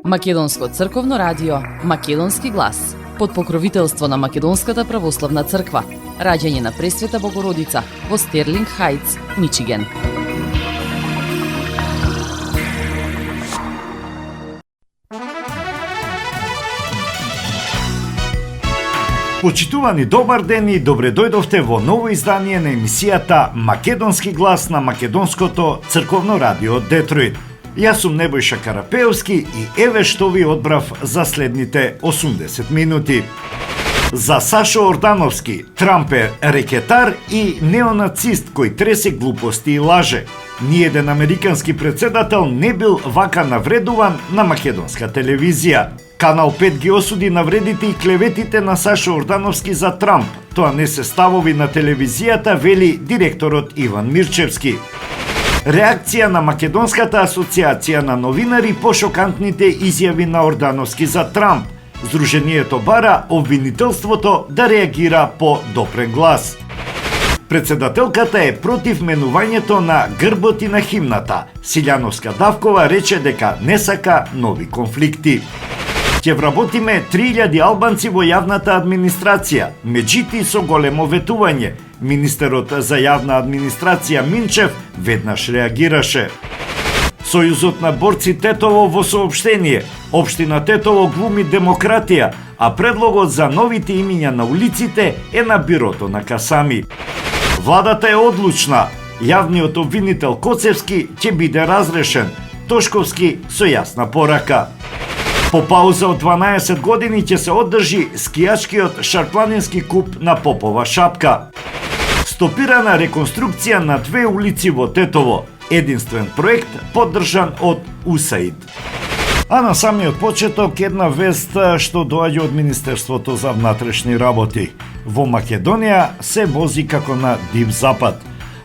Македонско црковно радио, Македонски глас, под покровителство на Македонската православна црква. Раѓање на Пресвета Богородица во Стерлинг Хајтс, Мичиген. Почитувани, добар ден и добре дојдовте во ново издание на емисијата Македонски глас на Македонското црковно радио Детройт. Јас сум Небојша Карапеовски и еве што ви одбрав за следните 80 минути. За Сашо Ордановски, Трамп е рекетар и неонацист кој тресе глупости и лаже. Ниеден американски председател не бил вака навредуван на македонска телевизија. Канал 5 ги осуди навредите и клеветите на Сашо Ордановски за Трамп. Тоа не се ставови на телевизијата, вели директорот Иван Мирчевски. Реакција на Македонската асоциација на новинари по шокантните изјави на Ордановски за Трамп. Сдруженијето бара обвинителството да реагира по допрен глас. Председателката е против менувањето на грбот и на химната. Силјановска Давкова рече дека не сака нови конфликти. Ќе вработиме 3000 албанци во јавната администрација, меѓути со големо ветување. Министерот за јавна администрација Минчев веднаш реагираше. Сојузот на борци Тетово во соопштение. Општина Тетово глуми демократија, а предлогот за новите имиња на улиците е на бирото на Касами. Владата е одлучна. Јавниот обвинител Коцевски ќе биде разрешен. Тошковски со јасна порака. По пауза од 12 години ќе се одржи скијачкиот шарпланински куп на Попова шапка. Стопирана реконструкција на 2 улици во Тетово. Единствен проект поддржан од УСАИД. А на самиот почеток една вест што доаѓа од Министерството за внатрешни работи. Во Македонија се вози како на Див Запад.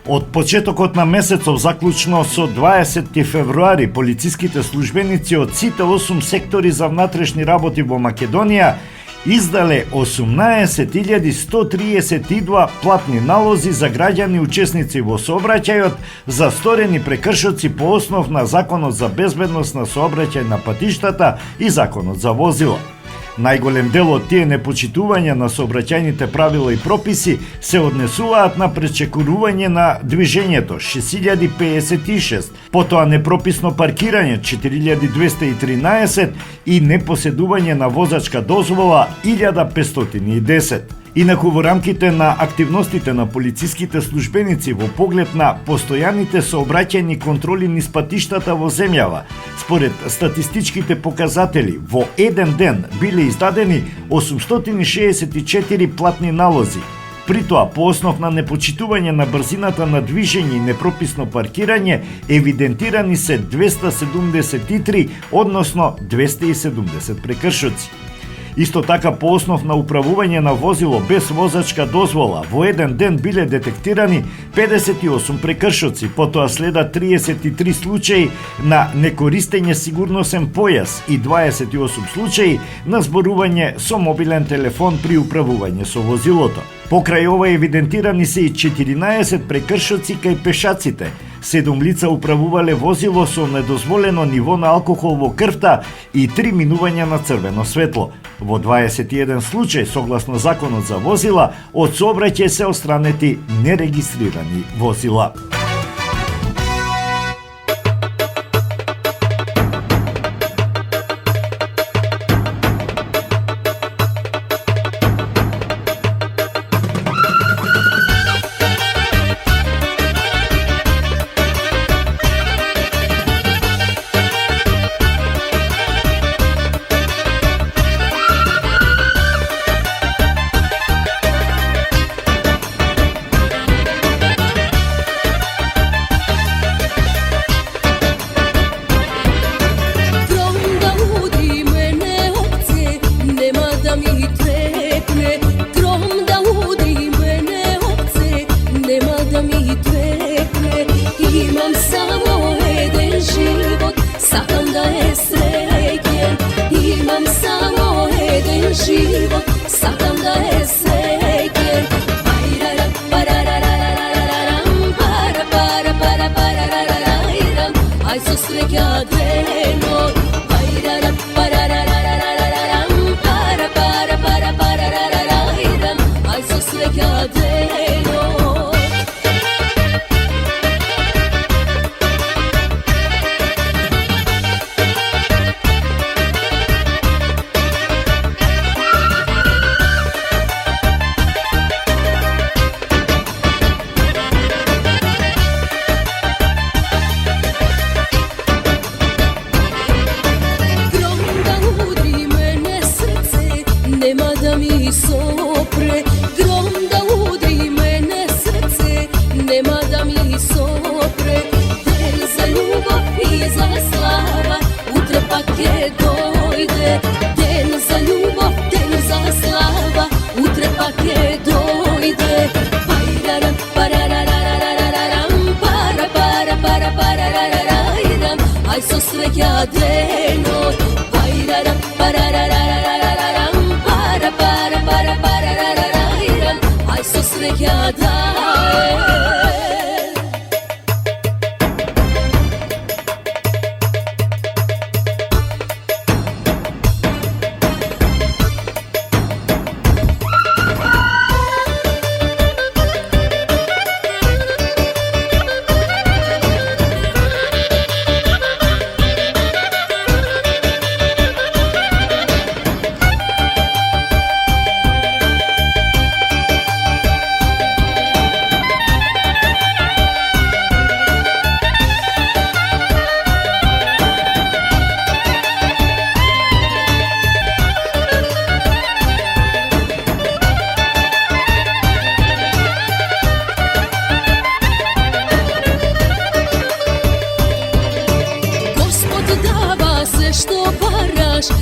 Од почетокот на месецов, заклучно со 20 февруари, полициските службеници од сите 8 сектори за внатрешни работи во Македонија издале 18.132 платни налози за граѓани учесници во сообраќајот за сторени прекршоци по основ на Законот за безбедност на сообраќај на патиштата и Законот за возила. Најголем дел од тие непочитувања на сообраќајните правила и прописи се однесуваат на пречекорување на движењето 6056, потоа непрописно паркирање 4213 и непоседување на возачка дозвола 1510. Инаку во рамките на активностите на полициските службеници во поглед на постојаните сообраќајни контроли низ патиштата во земјава, според статистичките показатели, во еден ден биле издадени 864 платни налози. При тоа, по основ на непочитување на брзината на движење и непрописно паркирање, евидентирани се 273, односно 270 прекршоци. Исто така, по основ на управување на возило без возачка дозвола, во еден ден биле детектирани 58 прекршоци, потоа следа 33 случаи на некористење сигурносен појас и 28 случаи на зборување со мобилен телефон при управување со возилото. Покрај ова евидентирани се и 14 прекршоци кај пешаците. 7 лица управувале возило со недозволено ниво на алкохол во крвта и 3 минувања на црвено светло. Во 21 случај, согласно Законот за возила, од сообраќај се отстранети нерегистрирани возила. sreća denot. Pajraram, pararararararam, para, para, para, parararararam, aj so sreća daje.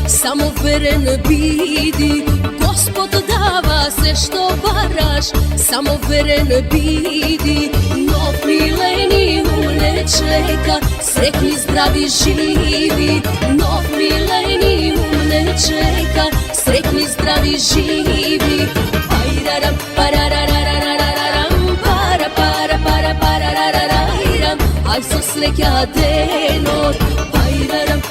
Samo veren bidi, Gospod dava se što baraš, samo veren bidi. Nov milenijum ne čeka, sretni zdravi živi. Nov milenijum ne čeka, sretni zdravi živi. Pajraram, pararararararam, para, para, para, parararararam, aj so sreća denot. Pajraram,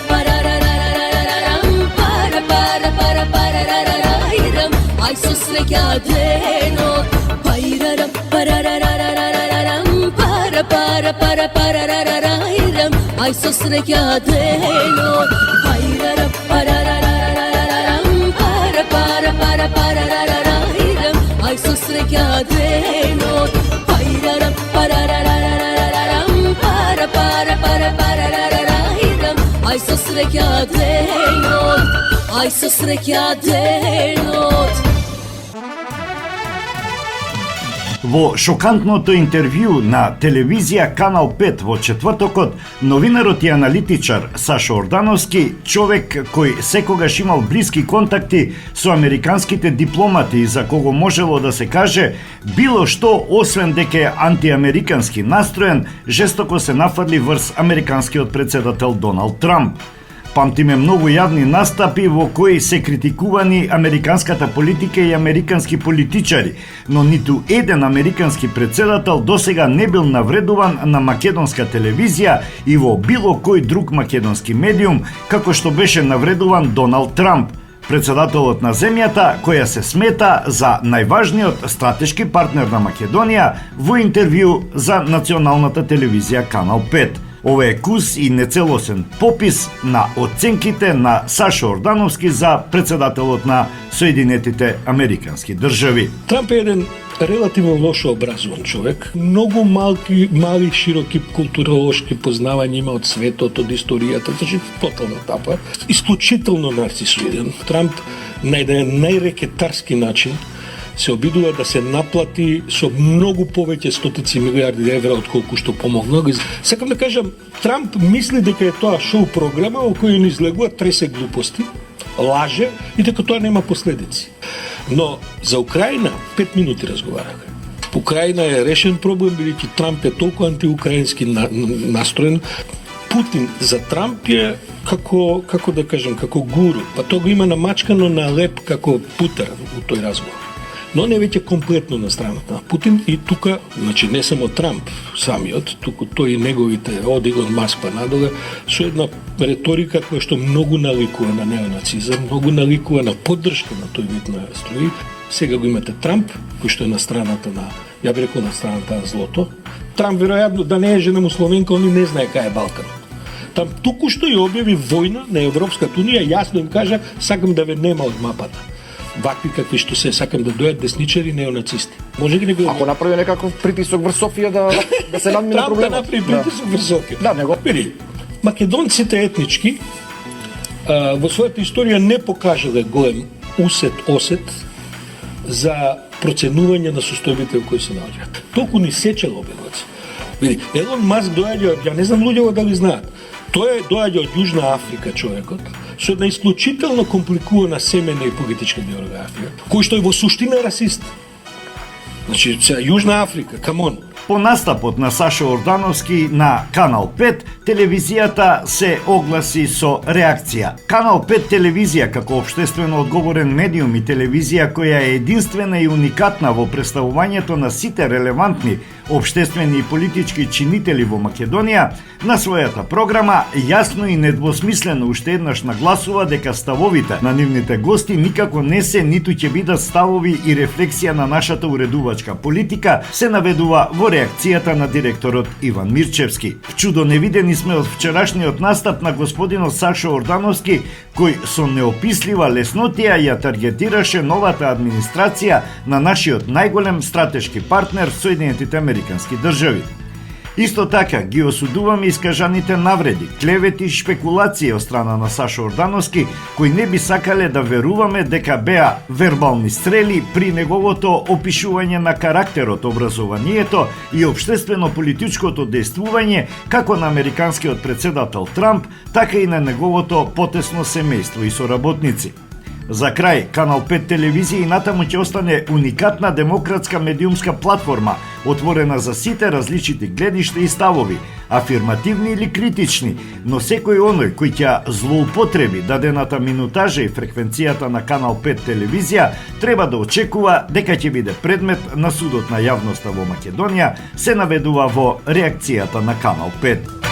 aj so sreća denot. Pajraram, pararararararam, para, para, para, parararararam, aj so sreća denot. Pajraram, pararararararam, para, para, para, parararararam, aj so sreća denot. Pajraram, pararararararam, para, para, para, parararararam, aj so sreća denot. Aj so sreća denot. Во шокантното интервју на телевизија Канал 5 во четвртокот, новинарот и аналитичар Сашо Ордановски, човек кој секогаш имал блиски контакти со американските дипломати, за кого можело да се каже било што освен дека е антиамерикански настроен, жестоко се нафрли врз американскиот председател Доналд Трамп. Памтиме многу јавни настапи во кои се критикувани американската политика и американски политичари, но ниту еден американски председател досега не бил навредуван на македонска телевизија и во било кој друг македонски медиум, како што беше навредуван Доналд Трамп, председателот на земјата која се смета за најважниот стратешки партнер на Македонија во интервју за националната телевизија Канал 5. Ова е кус и нецелосен попис на оценките на Сашо Ордановски за председателот на Соединетите Американски држави. Трамп е еден релативно лошо образован човек. Многу мали широки културолошки познавања има од светот, од историјата, значи тотална тапа. Исклучително нарцисоиден. Трамп на еден најрекетарски начин се обидува да се наплати со многу повеќе стотици милиарди евра отколку што помогна. Сакам да кажам, Трамп мисли дека е тоа шоу програма во која ни излегува тресе глупости, лаже и дека тоа нема последици. Но за Украина 5 минути разговараха. Украина е решен проблем, бидејќи Трамп е толку антиукраински настроен. Путин за Трамп е како да кажам, како гуру. Па тоа го има намачкано на леп како путар во тој разговор. Но не веќе комплетно на страната на Путин и тука, значи не само Трамп самиот, туку тој и неговите од Илон Маск па надоле, со една реторика која што многу наликува на неонацизам, многу наликува на поддршка на тој вид на струи. Сега го имате Трамп, кој што е на страната на, ја би рекол на страната на злото. Трамп веројатно да не е жена мусломенка, он не знае кај е Балканот. Там туку што ја објави војна на Европската унија, јасно им кажа, сакам да ве нема од мапата. Вакви какви што се сакам да дојат десничари неонацисти. Може ги не го. Ако направи некаков притисок врз Софија да се надмине проблемот. Трамп да направи притисок врз Софија. Да, него. Види, македонците етнички во својата историја не покажале голем осет за проценување на состојбите во кои се наоѓаат. Толку ни сечело обидваци. Види, Елон Маск доаѓа, ја не знам луѓето дали знаат. Тој доаѓа од Јужна Африка човекот, со една исклучително компликувана семена и политичка биографија, кој што е во суштина расист. Значи, Јужна Африка, камон, По настапот на Сашо Ордановски на Канал 5, телевизијата се огласи со реакција. Канал 5 телевизија како општествено одговорен медиум и телевизија која е единствена и уникатна во представувањето на сите релевантни општествени и политички чинители во Македонија, на својата програма јасно и недвосмислено уште еднаш нагласува дека ставовите на нивните гости никако не се ниту ќе бидат ставови и рефлексија на нашата уредувачка политика, се наведува во реакцијата на директорот Иван Мирчевски. Чудо невидени сме од вчерашниот настап на господинот Сашо Ордановски, кој со неопислива леснотија ја таргетираше новата администрација на нашиот најголем стратешки партнер Соединетите Американски држави. Исто така ги осудуваме искажаните навреди, клевети и шпекулации од страна на Сашо Ордановски, кои не би сакале да веруваме дека беа вербални стрели при неговото опишување на карактерот, образованието и општествено-политичкото дејствување како на американскиот председател Трамп, така и на неговото потесно семејство и соработници. За крај, Канал 5 телевизија и натаму ќе остане уникатна демократска медиумска платформа, отворена за сите различити гледишта и ставови, афирмативни или критични, но секој оној кој ќе злоупотреби дадената минутажа и фреквенцијата на Канал 5 телевизија треба да очекува дека ќе биде предмет на судот на јавноста во Македонија, се наведува во реакцијата на Канал 5.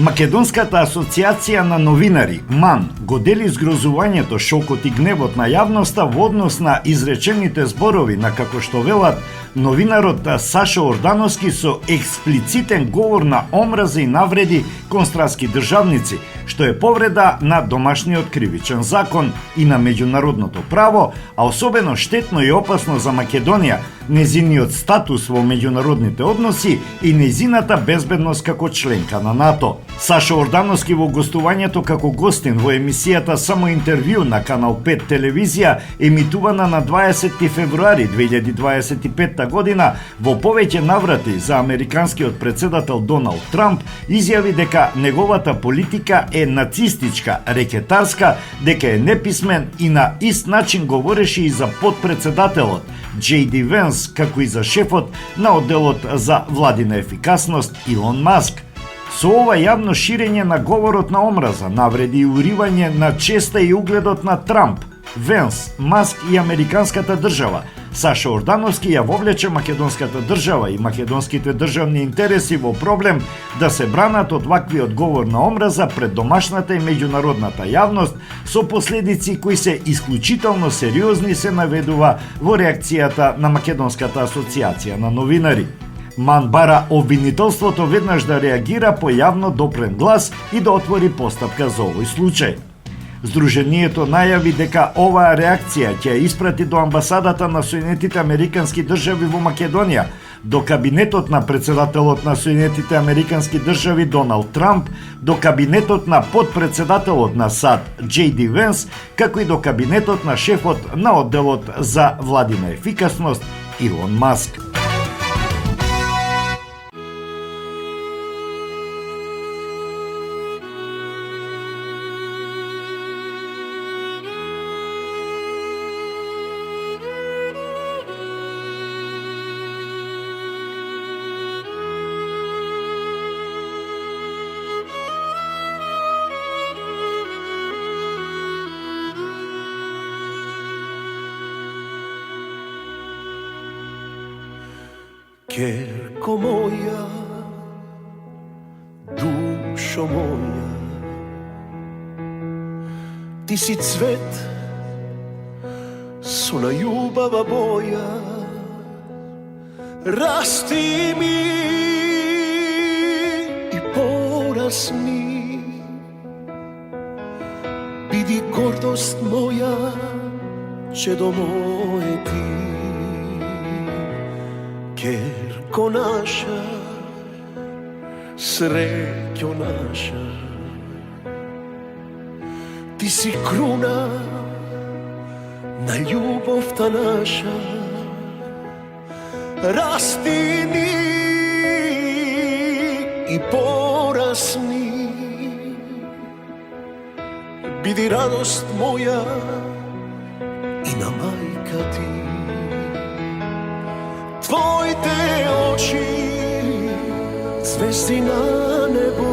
Македонската асоциација на новинари, МАН, го дели згрозувањето, шокот и гневот на јавноста во однос на изречените зборови на, како што велат, новинарот Сашо Ордановски со експлицитен говор на омраза и навреди кон странски државници, што е повреда на домашниот кривичен закон и на меѓународното право, а особено штетно и опасно за Македонија, незиниот статус во меѓународните односи и незината безбедност како членка на НАТО. Сашо Ордановски во гостувањето како гостин во емисијата Само интервју на Канал 5 телевизија, емитувана на 20 февруари 2025 година, во повеќе наврати за американскиот председател Доналд Трамп, изјави дека неговата политика е нацистичка, рекетарска, дека е неписмен и на ист начин говореше и за подпредседателот J.D. Венс, како и за шефот на одделот за владина ефикасност Илон Маск. Со ова јавно ширење на говорот на омраза, навреди и уривање на честа и угледот на Трамп, Венс, Маск и американската држава, Сашо Ордановски ја вовлече македонската држава и македонските државни интереси во проблем да се бранат од ваквиот говор на омраза пред домашната и меѓународната јавност, со последици кои се исклучително сериозни, се наведува во реакцијата на Македонската асоциација на новинари. МАН бара обвинителството веднаш да реагира по јавно допрен глас и да отвори постапка за овој случај. Сдруженијето најави дека оваа реакција ќе ја испрати до амбасадата на Соединетите Американски држави во Македонија, до кабинетот на председателот на Соединетите Американски држави Доналд Трамп, до кабинетот на подпредседателот на САД J.D. Венс, како и до кабинетот на шефот на одделот за владина ефикасност Илон Маск. Керко моја, душо моја, ти си цвет со најубава боја, расти ми и порасни, биди гордост моја, чедо моје ти. Керко наша, среќо наша, ти си круна на љубовта наша, расти ни и порасни, биди радост моја и на мајка ти. Твоите очи, звезди на небо,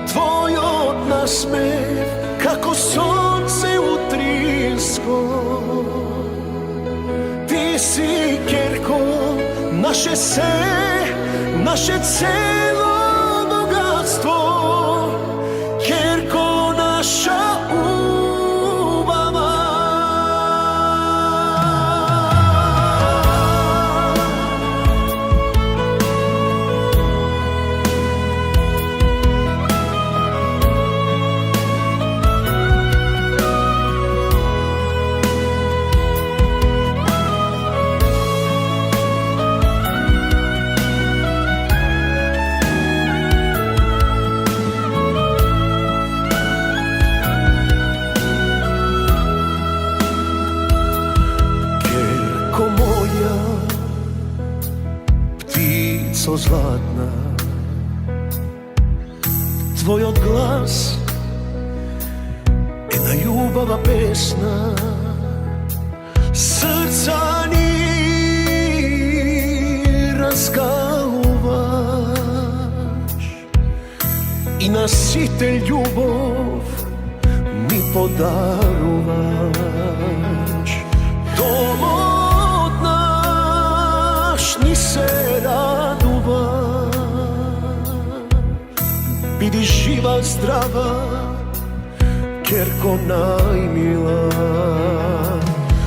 твојот насмев, како сонце утринско. Ти си керко, наше се, наше цело богатство, керко наша златна, твојот глас е најубава песна, срца ни разгалуваш и на сите љубов ми подаруваш. Домот наш ни се радува Budi živa, zdrava, Kerko najmila.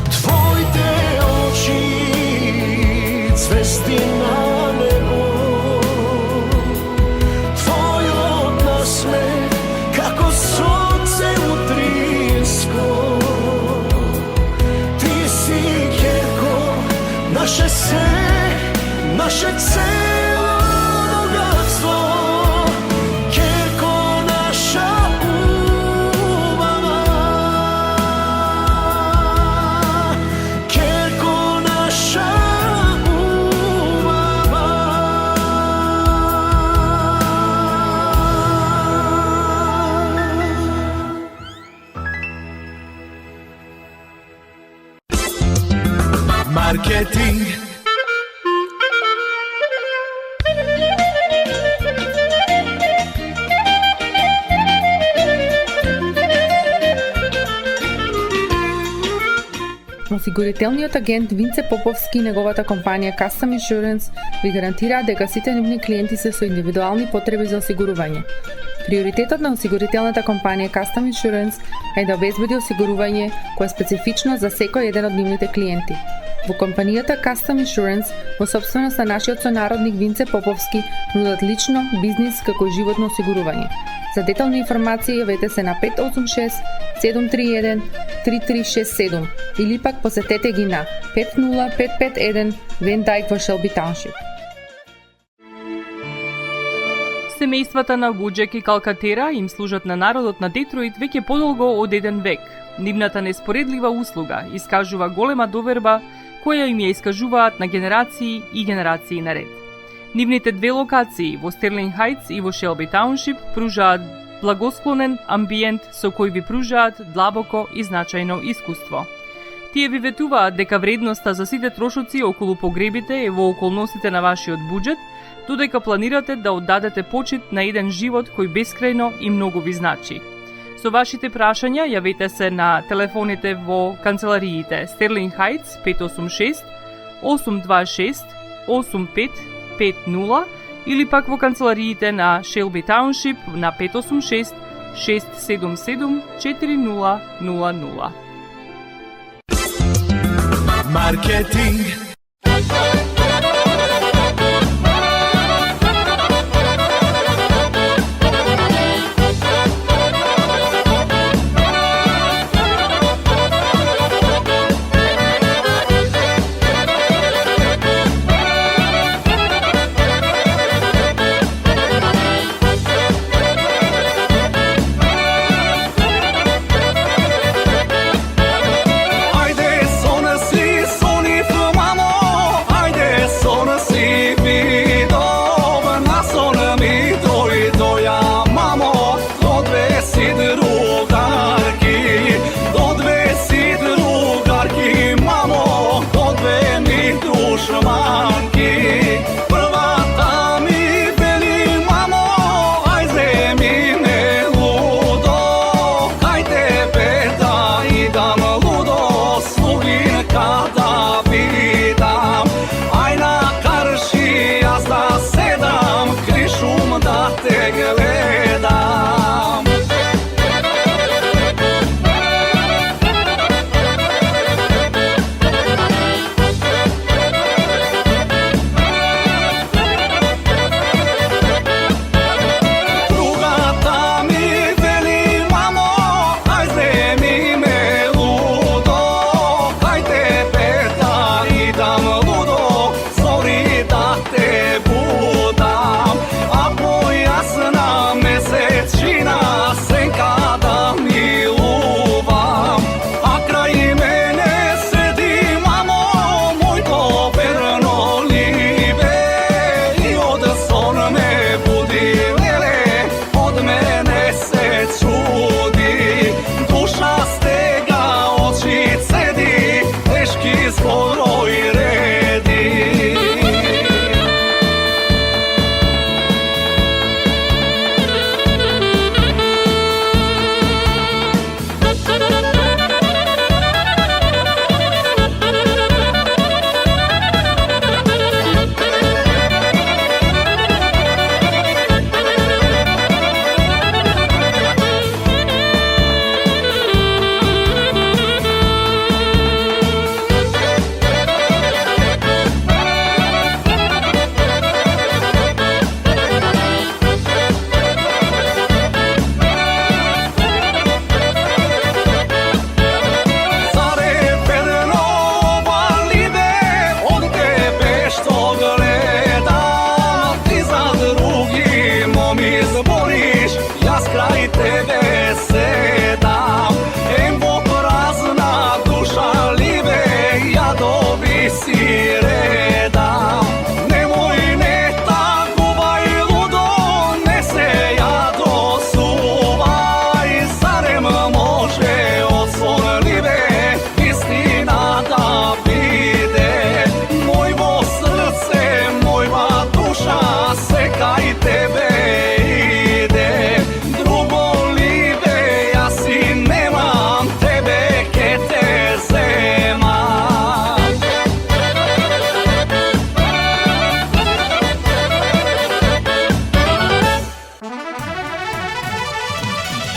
Tvojte oči, cvesti na nebo, tvoj odnasmeh, kako sonce utrijesko. Ti si, Kerko, naše sve, naše celo bogatstvo. Kerko, naša umama, Kerko, naša umama. Marketing. Осигурителниот агент Винце Поповски и неговата компанија Custom Insurance ви гарантираат дека сите нивни клиенти се со индивидуални потреби за осигурување. Приоритетот на осигурителната компанија Custom Insurance е да обезбеди осигурување кое е специфично за секој еден од нивните клиенти. Во компанијата Custom Insurance, во собственост на нашиот сонародник Винце Поповски, нудат лично, бизнис како и животно осигурување. За детални информации јавете се на 586 731 3367 или пак посетете ги на 50551 Van Dyke во Shelby Township. Семејствата на Вуџек и Калкатера им служат на народот на Детройт веќе подолго од еден век. Нивната неспоредлива услуга искажува голема доверба која им ја искажуваат на генерации и генерации наред. Нивните две локации во Стерлинг Хајтс и во Шелби Тауншип пружаат благосклонен амбиент со кој ви пружаат длабоко и значајно искуство. Тие ви ветуваат дека вредноста за сите трошоци околу погребите е во околностите на вашиот буџет, додека планирате да оддадете почит на еден живот кој бескрајно и многу ви значи. Со вашите прашања јавете се на телефоните во канцелариите Стерлинг Хајтс 586 826 8550 или пак во канцелариите на Шелби Тауншип на 586 677 4000. Маркетинг.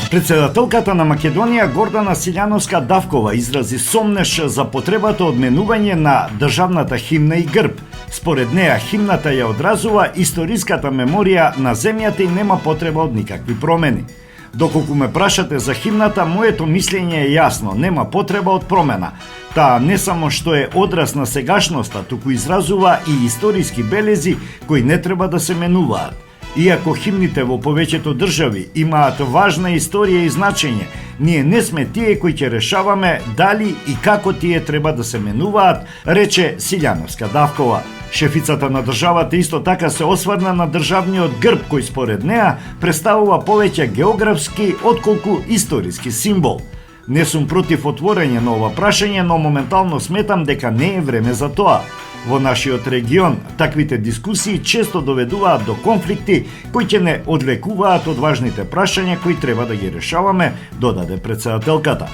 Председателката на Македонија Гордана Силјановска-Давкова изрази сомнеш за потребата од менување на државната химна и грб. Според неа, химната ја одразува историската меморија на земјата и нема потреба од никакви промени. Доколку ме прашате за химната, моето мислење е јасно, нема потреба од промена. Таа не само што е одраз на сегашноста, туку изразува и историски белези кои не треба да се менуваат. Иако химните во повеќето држави имаат важна историја и значење, ние не сме тие кои ќе решаваме дали и како тие треба да се менуваат, рече Силјановска-Давкова. Шефицата на државата исто така се осврна на државниот грб кој според неа представува повеќе географски отколку историски символ. Не сум против отворање на ова прашање, но моментално сметам дека не е време за тоа. Во нашиот регион, таквите дискусии често доведуваат до конфликти кои ќе не одвлекуваат од важните прашања кои треба да ги решаваме, додаде председателката.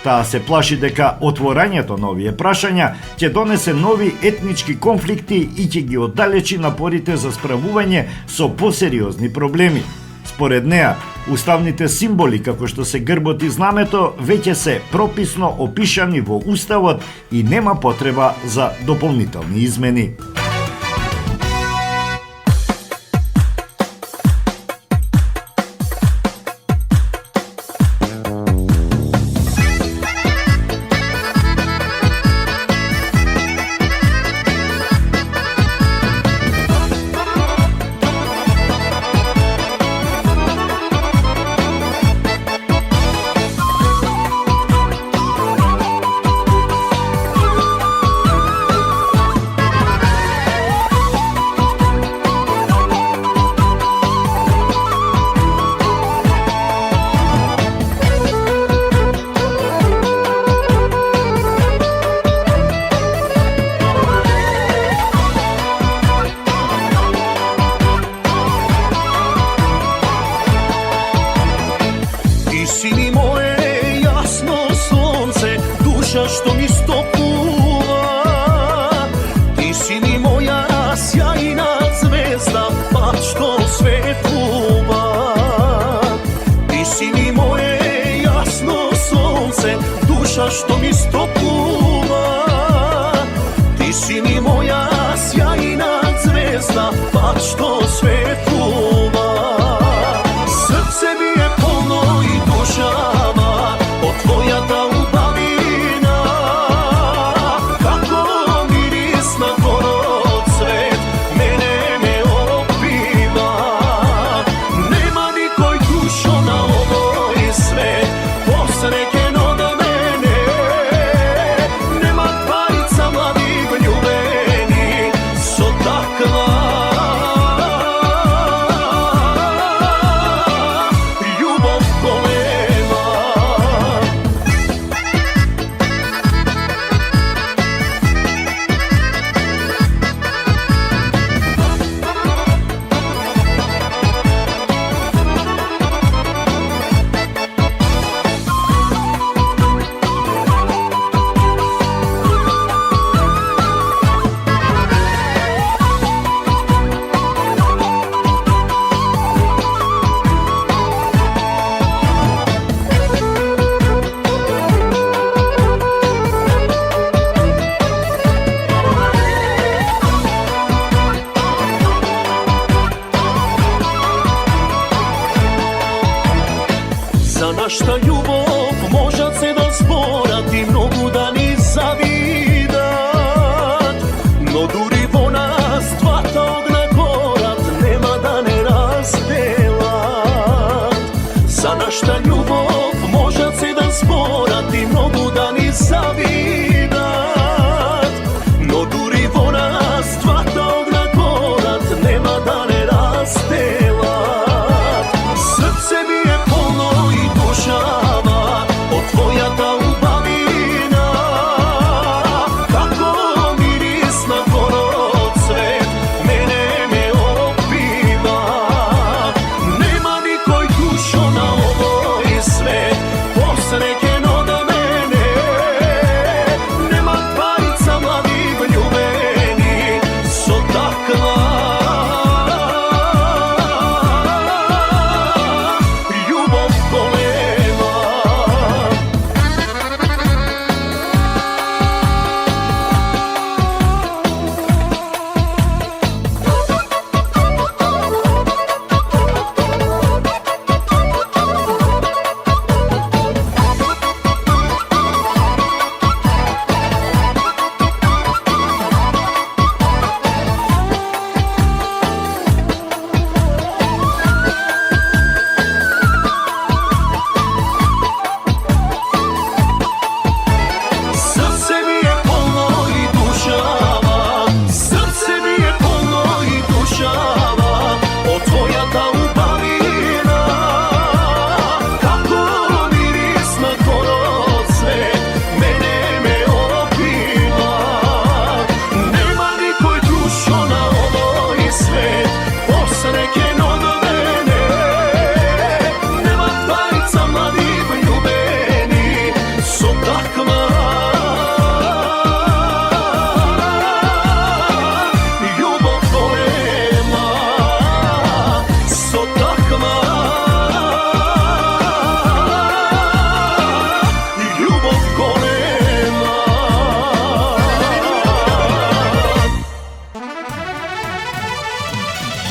Таа се плаши дека отворањето на овие прашања ќе донесе нови етнички конфликти и ќе ги оддалечи напорите за справување со посериозни проблеми. Според неа, уставните символи како што се грбот и знамето веќе се прописно опишани во уставот и нема потреба за дополнителни измени. Što mi stopува, ti si mi moja sjajna zvezda, pa što svetluva. Ti si mi moje jasno sunce, duša što mi stopува. Ti si mi moja sjajna zvezda, pa što svetluva. Srce mi je polno i dušava od tvoja da Našta ljubov možat se da zborat i mnogu da ni zavidat, no duri vo nas dvata ogna gorat, nema da ne razdelat. Za našta ljubov možat se da zborat i mnogu da ni zavidat, no duri vo nas dvata ogna gorat, nema da ne razdelat. Srce mi je polno i duša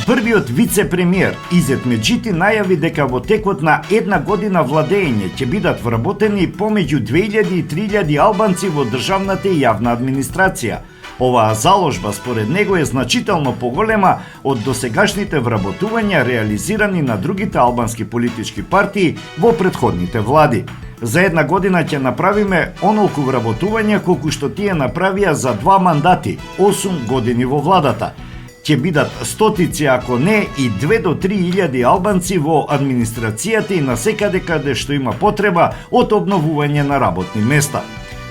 Првиот вице-премиер Изет Меджити најави дека во текот на една година владење ќе бидат вработени помеѓу 2000 и 3000 албанци во државната и јавна администрација. Оваа заложба според него е значително поголема од досегашните вработувања реализирани на другите албански политички партии во претходните влади. За една година ќе направиме онолку вработувања колку што тие направија за 2 мандати, 8 години во владата. Ќе бидат стотици, ако не и 2 до 3 илјади албанци во администрацијата и насекаде каде што има потреба од обновување на работни места.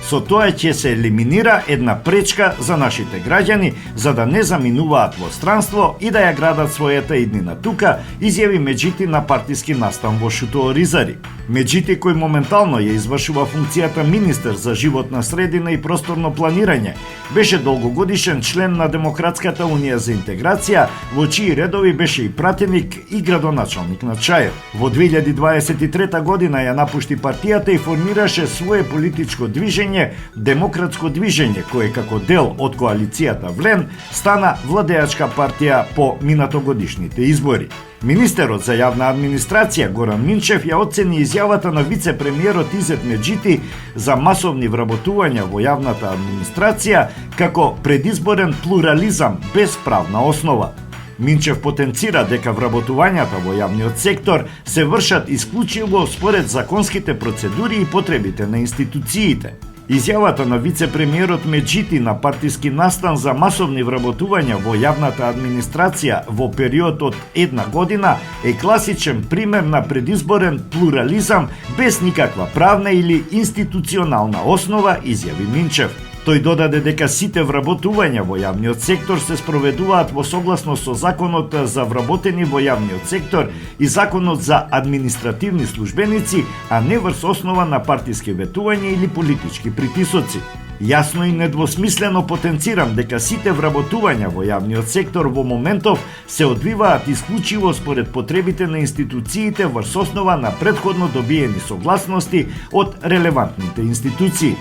Со тоа ќе се елиминира една пречка за нашите граѓани за да не заминуваат во странство и да ја градат својата иднина тука, изјави Меджити на партиски настан во Шутооризари. Меджити, кој моментално ја извршува функцијата министер за животна средина и просторно планирање, беше долгогодишен член на Демократската унија за интеграција, во чии редови беше и пратеник и градоначалник на Чаев. Во 2023 година ја напушти партијата и формираше свое политичко движење Демократско движење, кое како дел од коалицијата Влен стана владеачка партија по минатогодишните избори. Министерот за јавна администрација Горан Минчев ја оцени изјавата на вице-премиерот Изет Меджити за масовни вработувања во јавната администрација како предизборен плурализам без правна основа. Минчев потенцира дека вработувањата во јавниот сектор се вршат исклучиво според законските процедури и потребите на институциите. Изјавата на вице-премиерот Меджити на партиски настан за масовни вработувања во јавната администрација во период од една година е класичен пример на предизборен плурализам без никаква правна или институционална основа, изјави Минчев. Тој додаде дека сите вработувања во јавниот сектор се спроведуваат во согласност со Законот за вработени во јавниот сектор и Законот за административни службеници, а не врз основа на партиски ветувања или политички притисоци. Јасно и недвосмислено потенцирам дека сите вработувања во јавниот сектор во моментов се одвиваат исклучиво според потребите на институциите врз основа на претходно добиени согласности од релевантните институции.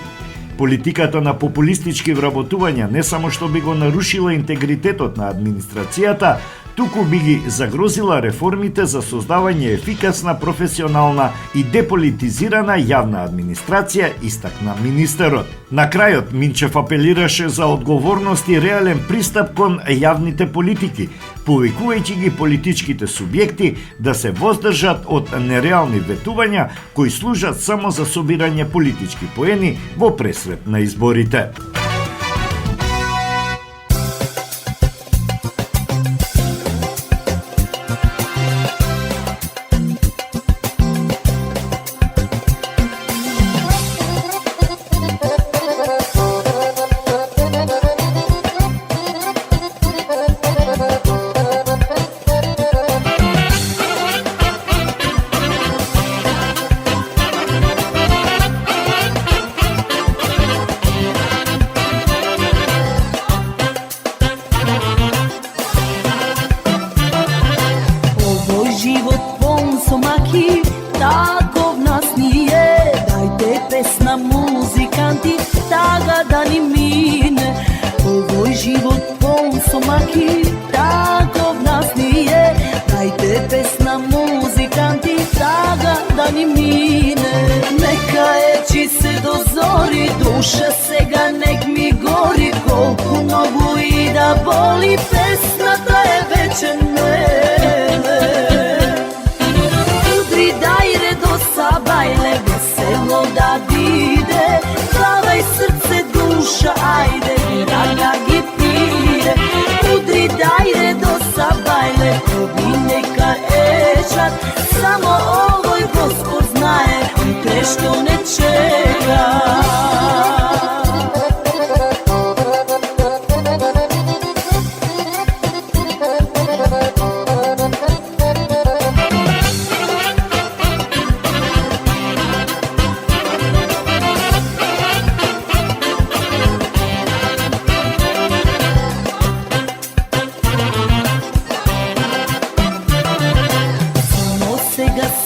Политиката на популистички вработувања не само што би го нарушила интегритетот на администрацијата, туку би ги загрозила реформите за создавање ефикасна, професионална и деполитизирана јавна администрација, истакна министерот. На крајот, Минчев апелираше за одговорност и реален пристап кон јавните политики, повикувајќи ги политичките субјекти да се воздржат од нереални ветувања кои служат само за собирање политички поени во пресрет на изборите.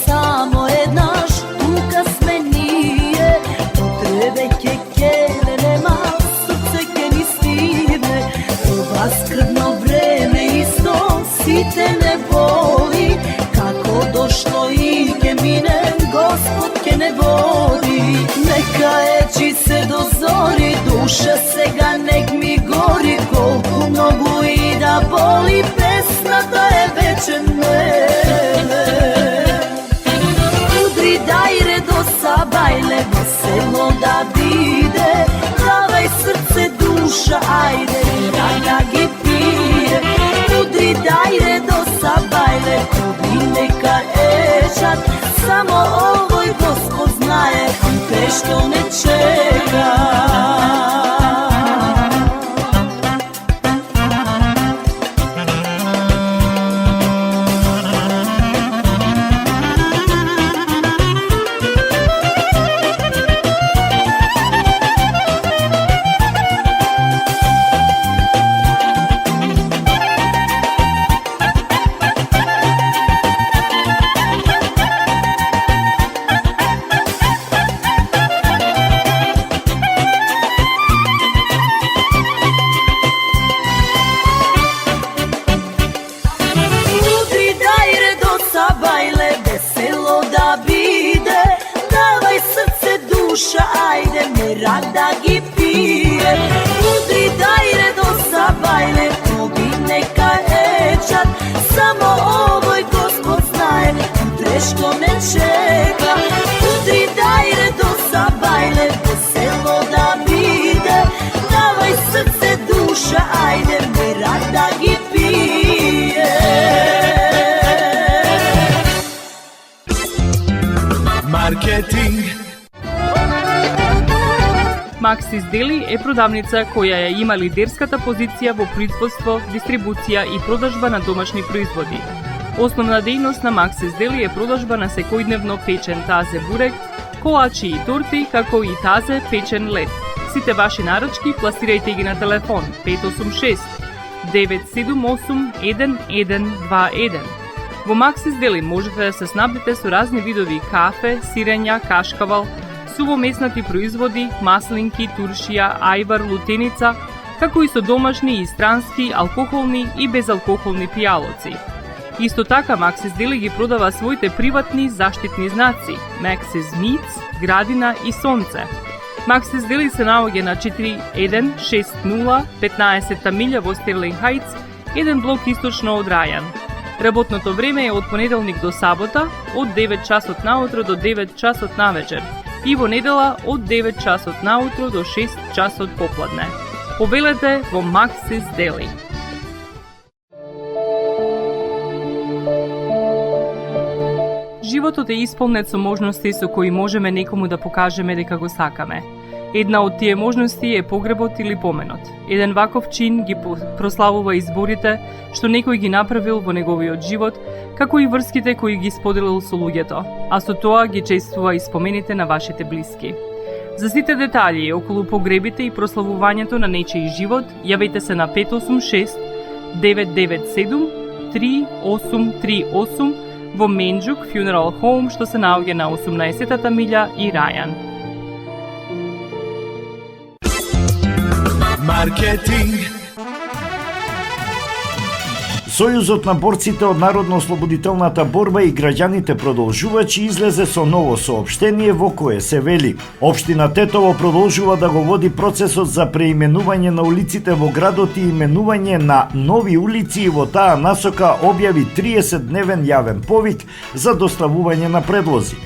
Само еднаш тука сме ние, pečen mele. Udri dajre do sabajle, veselo da vide, davaj srce duša, ajde, rana gi pije. Udri dajre do sabajle, obi neka ečat, samo ovoj Gospod znaje, te što ne čeka. Ajde, me rada gi pije. Udri dajre do sabajle, obi neka ečat, samo ovoj Gospod znaje, teško ne čeka. Udri dajre do sabajle, veselo da vide, davaj srce duša, ajde, me rada gi pije. Marketing. Maxis Deli е продавница која ја има лидерската позиција во производство, дистрибуција и продажба на домашни производи. Основна дејност на Maxis Deli е продажба на секојдневно печен тазе бурек, колачи и торти, како и тазе печен лед. Сите ваши нарачки пласирајте ги на телефон 586 978 1121. Во Maxis Deli можете да се снабдите со разни видови кафе, сирења, кашкавал, сувомеснати производи, маслинки, туршија, ајвар, лутеница, како и со домашни и странски, алкохолни и безалкохолни пијалоци. Исто така Maxis Deli ги продава своите приватни заштитни знаци Maxis Meats, Градина и Сонце. Maxis Deli се наоѓа на 4160 15-та милја во Стерлинг Хајтс, еден блок источно од Рајан. Работното време е од понеделник до сабота, од 9 часот наутро до 9 часот навечер, и во недела од 9 часот наутро до 6 часот попладне. Побелете во Maxis Deli. Животот е исполнет со можности со кои можеме некому да покажеме дека го сакаме. Една од тие можности е погребот или поменот. Еден ваков чин ги прославува изборите што некој ги направил во неговиот живот, како и врските кои ги споделил со луѓето, а со тоа ги чествува и спомените на вашите блиски. За сите детали околу погребите и прославувањето на нечиј живот, јавете се на 586 997 3838 во Менџук Funeral Home, што се наоѓа на 18-та милја и Рајан. Маркетинг. Сојузот на борците од Народно-ослободителната борба и граѓаните продолжувачи излезе со ново соопштение во кое се вели: Општина Тетово продолжува да го води процесот за преименување на улиците во градот и именување на нови улици и во таа насока објави 30-дневен јавен повик за доставување на предлози.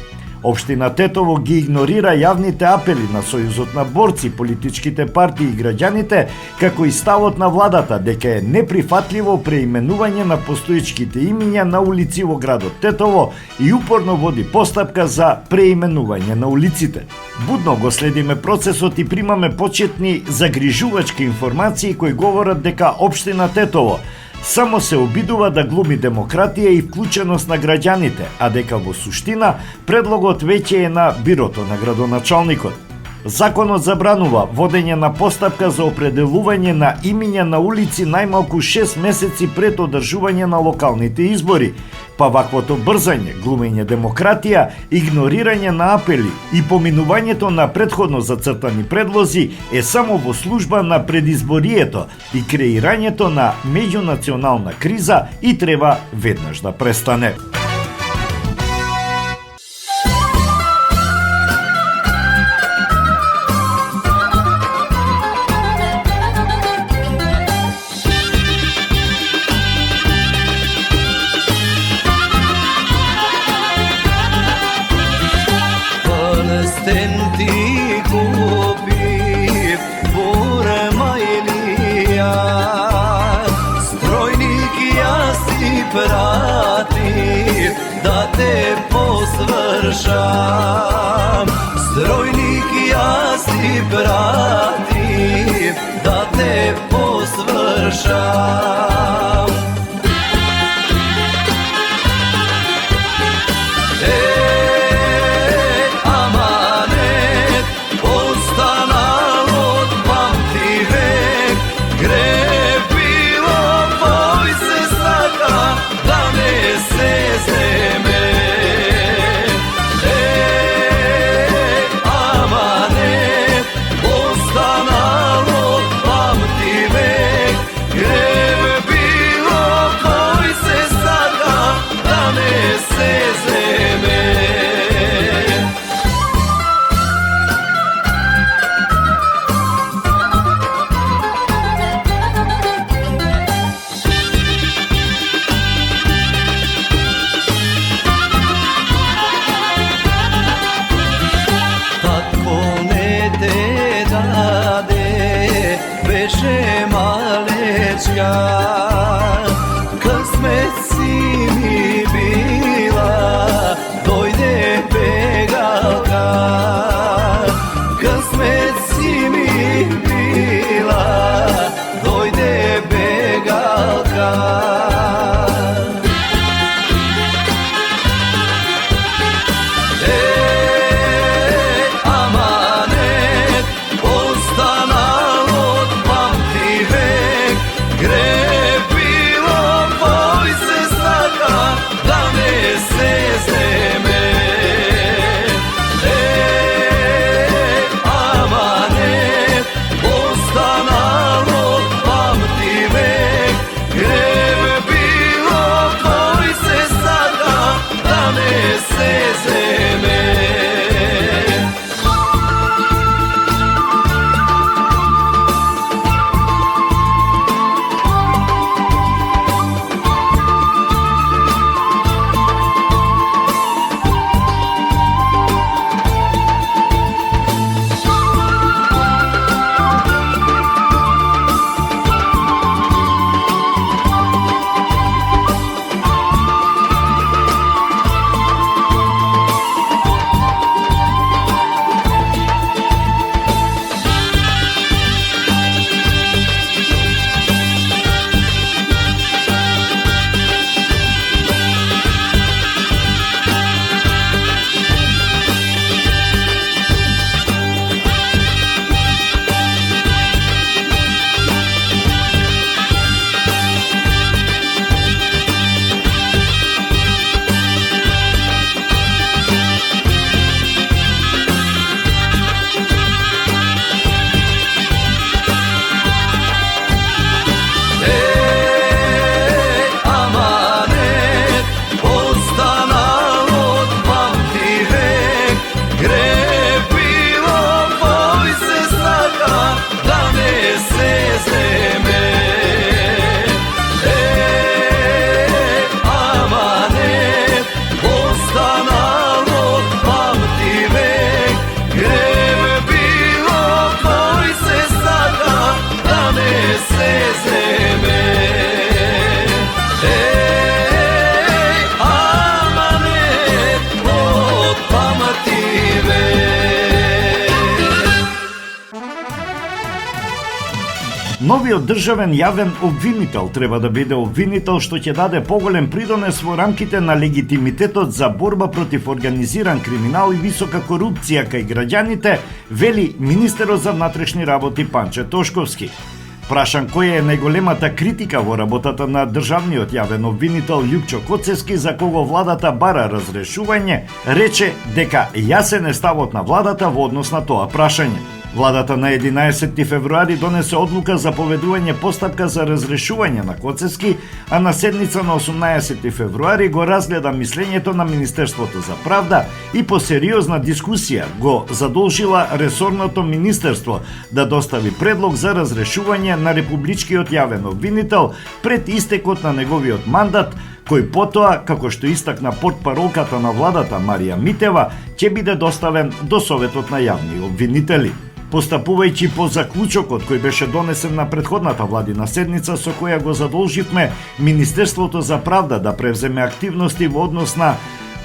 Општина Тетово ги игнорира јавните апели на Сојузот на борци, политичките партии и граѓаните, како и ставот на владата дека е неприфатливо преименување на постоечките имиња на улици во градот Тетово и упорно води постапка за преименување на улиците. Будно го следиме процесот и примаме почетни загрижувачки информации кои говорат дека Општина Тетово само се обидува да глуми демократија и вклученост на граѓаните, а дека во суштина предлогот веќе е на бирото на градоначалникот. Законот забранува водење на постапка за определување на имиња на улици најмалку 6 месеци пред одржување на локалните избори, па ваквото брзање, глумење демократија, игнорирање на апели и поминувањето на претходно зацртани предлози е само во служба на предизборието и креирањето на меѓунационална криза и треба веднаш да престане. pratim, da te posvršam. Strojnik ja si pratim, da te posvršam. Amanet, ostana od pamti vek, gre bilo boj se staka, da ne se zeme. Amanet, ostana od pamti vek, gre bilo boj se staka, da ne se zeme. Tatko ne te dade, беше малечка, късмет си ми била, дойде бегалка. Късмет си ми била, дойде бегалка. Amanet, ostana od pamti vek, gre bilo boj se staka, da ne se zeme. Amanet, ostana od pamti vek, gre bilo boj se staka, da ne se zeme. Amanet, ostana od pamti vek, gre bilo boj se staka, da ne se zeme. Amanet, ostana od pamti vek, gre bilo boj se staka, da ne se zeme. Amanet, od pamti vek. Новиот државен јавен обвинител треба да биде обвинител што ќе даде поголем придонес во рамките на легитимитетот за борба против организиран криминал и висока корупција кај граѓаните, вели министерот за внатрешни работи Панче Тошковски. Прашан која е најголемата критика во работата на државниот јавен обвинител Љупчо Коцевски, за кого владата бара разрешување, рече дека јасен е ставот на владата во однос на тоа прашање. Владата на 11 февруари донесе одлука за поведување постапка за разрешување на Коцевски, а на седница на 18 февруари го разгледа мислењето на Министерството за правда и по сериозна дискусија го задолжила ресорното министерство да достави предлог за разрешување на републичкиот јавен обвинител пред истекот на неговиот мандат, кој потоа, како што истакна портпаролката на владата Марија Митева, ќе биде доставен до Советот на јавни обвинители. Постапувајќи по заклучокот кој беше донесен на претходната владина седница со која го задолживме Министерството за правда да превземе активности во однос на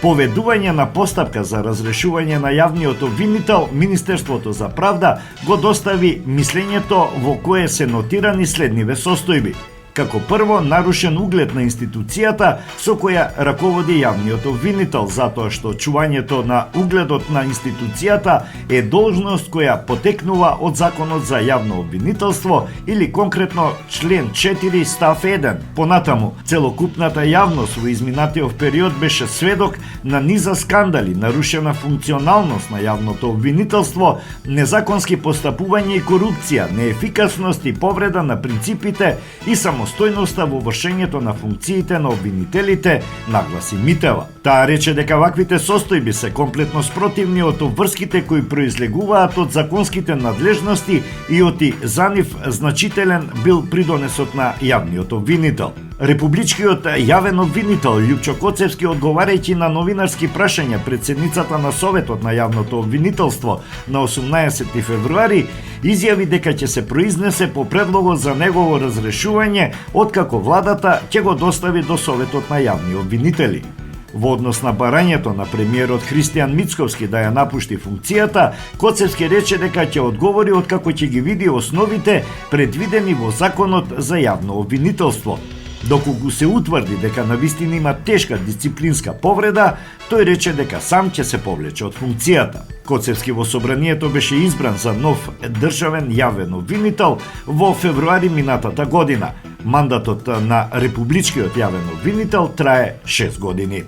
поведување на постапка за разрешување на јавниот обвинител, Министерството за правда го достави мислењето во кое се нотирани следниве состојби. Како прво, нарушен углед на институцијата со која раководи јавниот обвинител, затоа што чувањето на угледот на институцијата е должност која потекнува од Законот за јавно обвинителство или конкретно член 4 став 1. Понатаму, целокупната јавност во изминатиот период беше сведок на низа скандали, нарушена функционалност на јавното обвинителство, незаконски постапување и корупција, неефикасност и повреда на принципите и самостојноста во вршењето на функциите на обвинителите, нагласи Митева. Таа рече дека ваквите состојби се комплетно спротивни од обврските кои произлегуваат од законските надлежности и оти за нив значителен бил придонесот на јавниот обвинител. Републичкиот јавен обвинител Љупчо Коцевски, одговарајќи на новинарски прашања пред седницата на Советот на јавното обвинителство на 18 февруари, изјави дека ќе се произнесе по предлогот за негово разрешување откако владата ќе го достави до Советот на јавни обвинители. Во однос на барањето на премиерот Христијан Мицковски да ја напушти функцијата, Коцевски рече дека ќе одговори откако ќе ги види основите предвидени во Законот за јавно обвинителство. Доколку се утврди дека навистина има тешка дисциплинска повреда, тој рече дека сам ќе се повлече од функцијата. Коцевски во собранието беше избран за нов државен јавен обвинител во февруари минатата година. Мандатот на републичкиот јавен обвинител трае 6 години.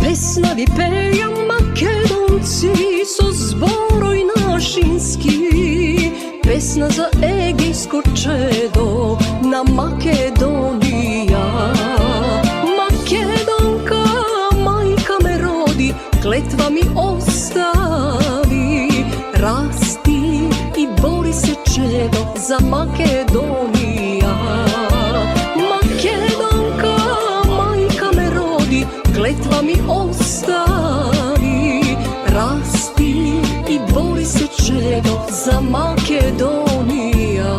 Песна ви пеја македонци со зборој нашински, песна за егејско чедо на Македонија. Македонка, мајка ме роди, клетва ми остави, расти и бори се чедо за Македонија. Македонка, мајка ме роди, клетва ми остави, расти и бори се чедо за Македонија.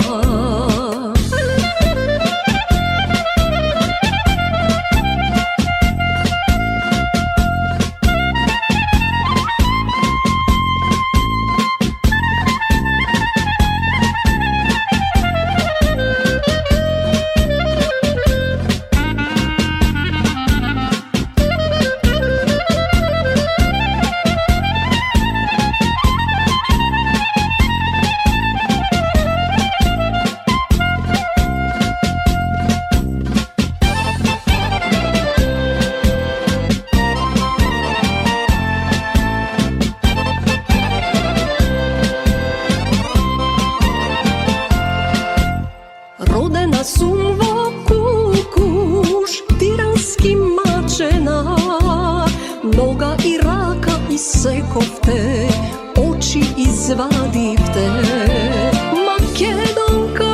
Родена сум во Кукуш, тирански мачена, нога и рака исековте, очи извадивте. Македонка,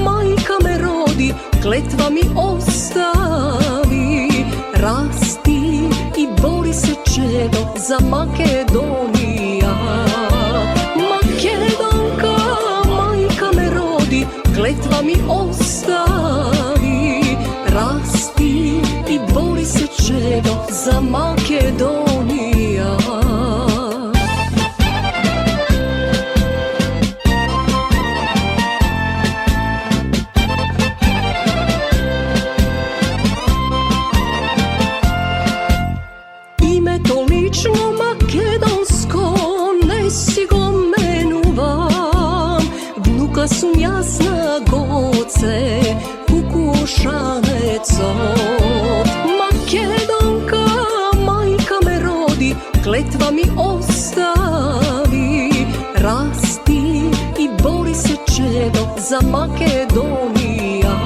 мајка ме роди, клетва ми остави, расти и бори се чедо за Македонија. Македонка, мајка ме роди, клетва ми остави, расти и бори се чедо за Македонија. Името лично македонско не си го менувам, внука sum jasna goce, kukušanecot. Makedonka, majka me rodi, kletva mi ostavi. Rasti i bori se čedo za Makedonija.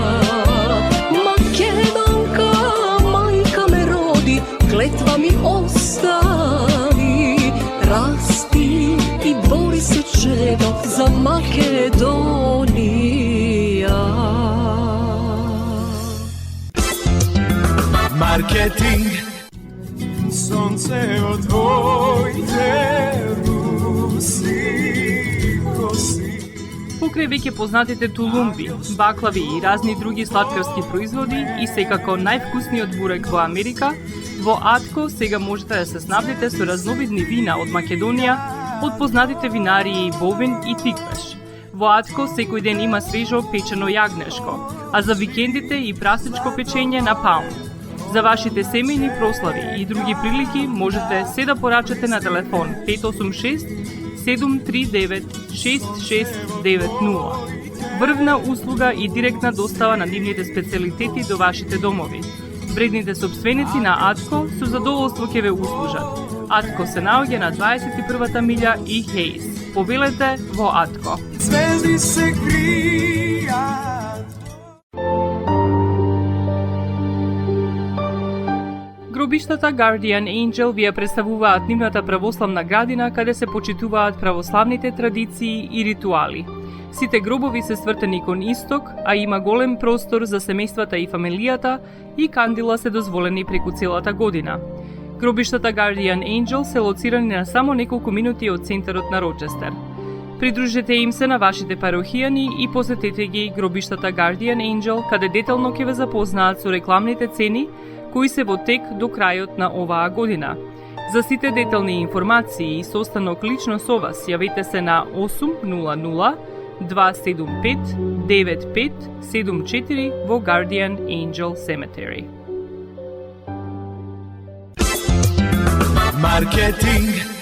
Makedonka, majka me rodi, kletva mi ostavi. Rasti i bori se čedo za Makedonija. Marketing, sonce od tvojte rusi kosi. Покрај веќе познатите тулумби, баклави и разни други сладкарски производи и секако највкусниот бурек во Америка, во Атко сега можете да се снабдите со разновидни вина од Македонија, од познатите винарии Бовин и Тиквеш. Во Атко секој ден има свежо печено јагнешко, а за викендите и прасничко печење на паун. За вашите семејни прослави и други прилики можете се да порачате на телефон 586 739 6690. Врвна услуга и директна достава на нивните специјалитети до вашите домови. Вредните собственици на Атко со задоволство ќе ве услужат. Атко се наоѓа на 21-та милја и Хейс. Повелете во Атко. Звезди се кријат. Гробиштата Guardian Angel ви ја представуваат нивната православна градина каде се почитуваат православните традиции и ритуали. Сите гробови се свртени кон исток, а има голем простор за семејствата и фамилијата и кандила се дозволени преку целата година. Гробиштата Guardian Angel се лоцирани на само неколку минути од центарот на Рочестер. Придружете им се на вашите парохијани и посетете ги гробиштата Guardian Angel, каде детално ќе ве запознаат со рекламните цени кои се во тек до крајот на оваа година. За сите детални информации и состанок лично со вас, јавете се на 800 275 9574 во Guardian Angel Cemetery. Маркетинг.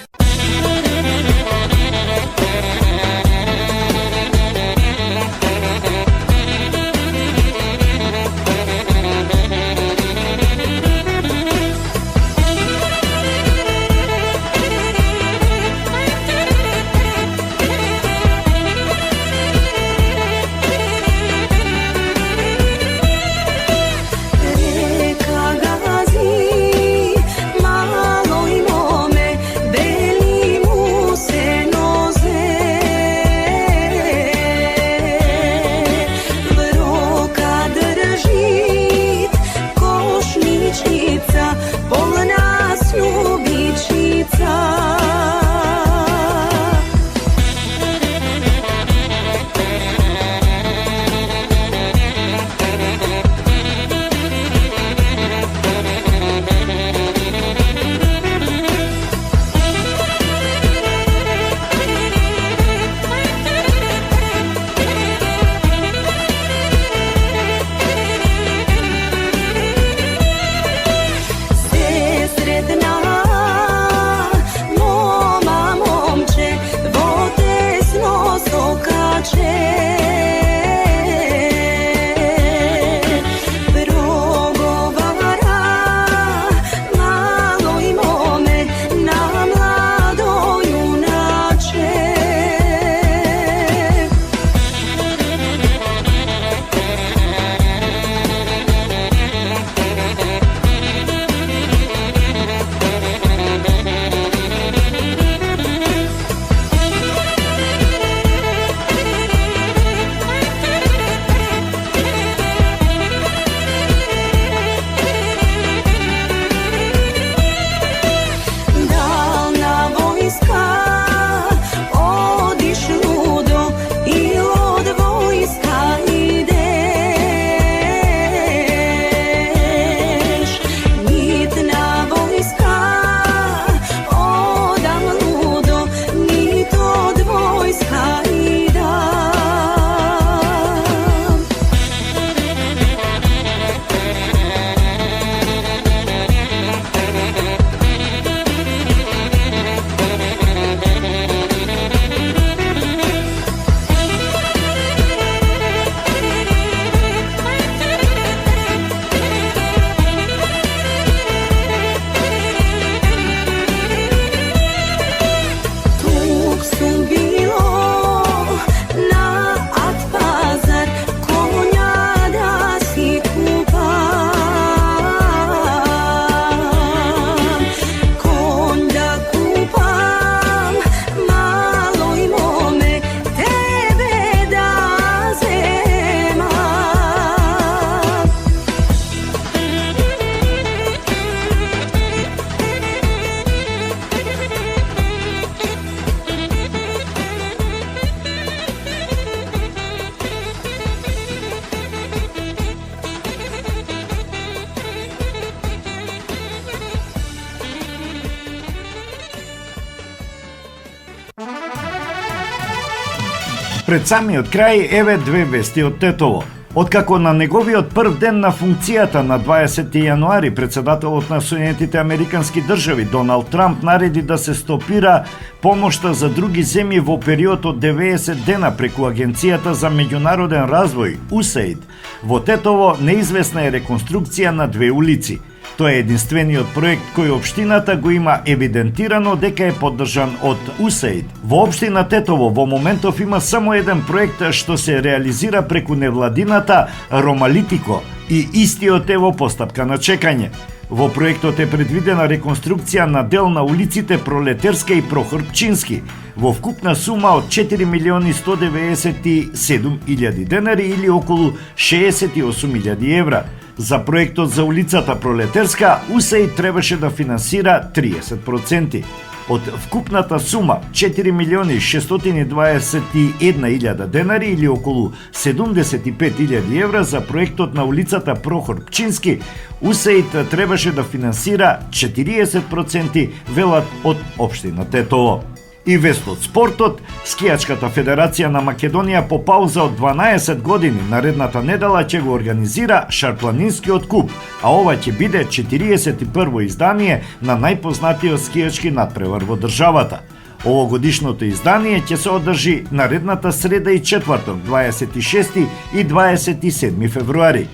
Пред самиот крај, еве две вести од Тетово. Откако на неговиот прв ден на функцијата на 20 јануари председателот на Соединетите Американски држави Доналд Трамп нареди да се стопира помошта за други земји во период од 90 дена преку Агенцијата за меѓународен развој USAID, во Тетово неизвестна е реконструкција на две улици. Тоа е единствениот проект кој општината го има евидентирано дека е поддржан од USAID. Во општина Тетово во моментов има само еден проект што се реализира преку невладината Ромалитико и истиот е во постапка на чекање. Во проектот е предвидена реконструкција на дел на улиците Пролетерска и Прохор Пчински во вкупна сума од 4.197.000 денари или околу 68.000 евра. За проектот за улицата Пролетерска, USAID требаше да финансира 30%. Од вкупната сума 4.621.000 денари или околу 75.000 евра за проектот на улицата Прохор Пчински, USAID требаше да финансира 40%, велат од општина Тетово. И вест од спортот, Скијачката федерација на Македонија по пауза од 12 години наредната недела ќе го организира Шарпланинскиот куп, а ова ќе биде 41-во издание на најпознатиот скијачки натпревар во државата. Овогодишното издание ќе се одржи наредната среда и четврток, 26 и 27 февруари.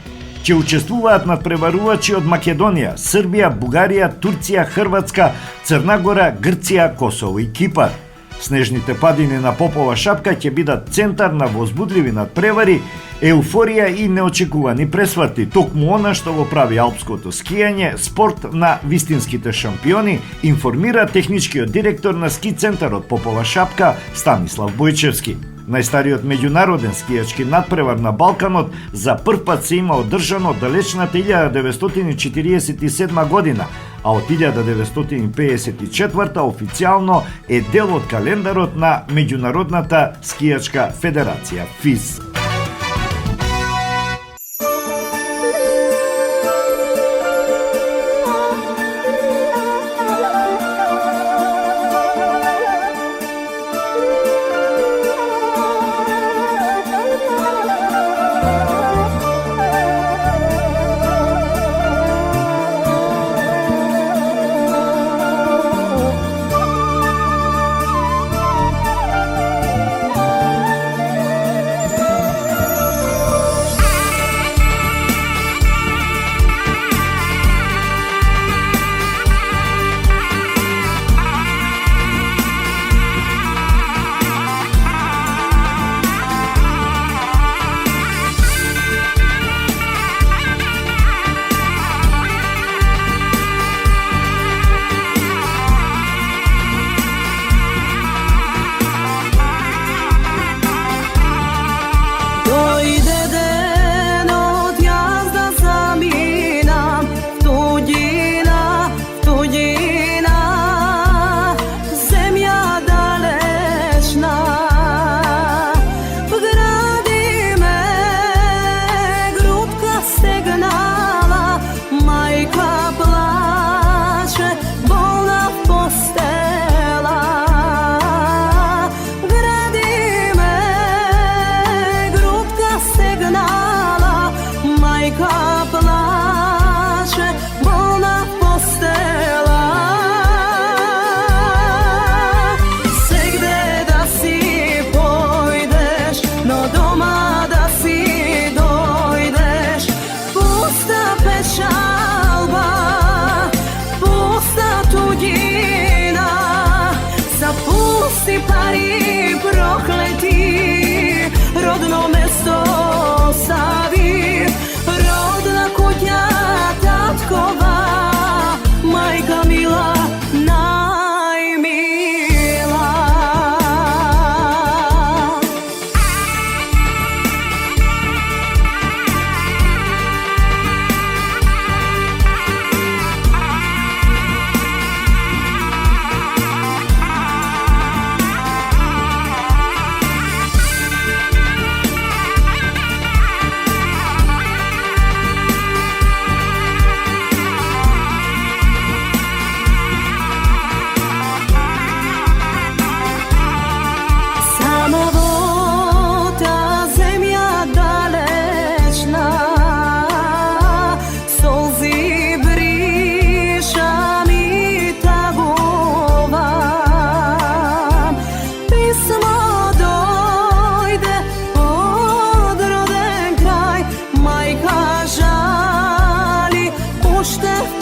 Ќе учествуваат надпреварувачи од Македонија, Србија, Бугарија, Турција, Хрватска, Црна Гора, Грција, Косово и Кипар. Снежните падини на Попова шапка ќе бидат центар на возбудливи надпревари, еуфорија и неочекувани пресврти, токму она што го прави алпското скијање спорт на вистинските шампиони, информира техничкиот директор на ски центарот Попова шапка Станислав Бојчевски. Најстариот меѓународен скијачки надпревар на Балканот за прв пат се има одржано од далечната 1947 година, а од 1954 официјално е дел од календарот на Меѓународната скијачка федерација ФИС.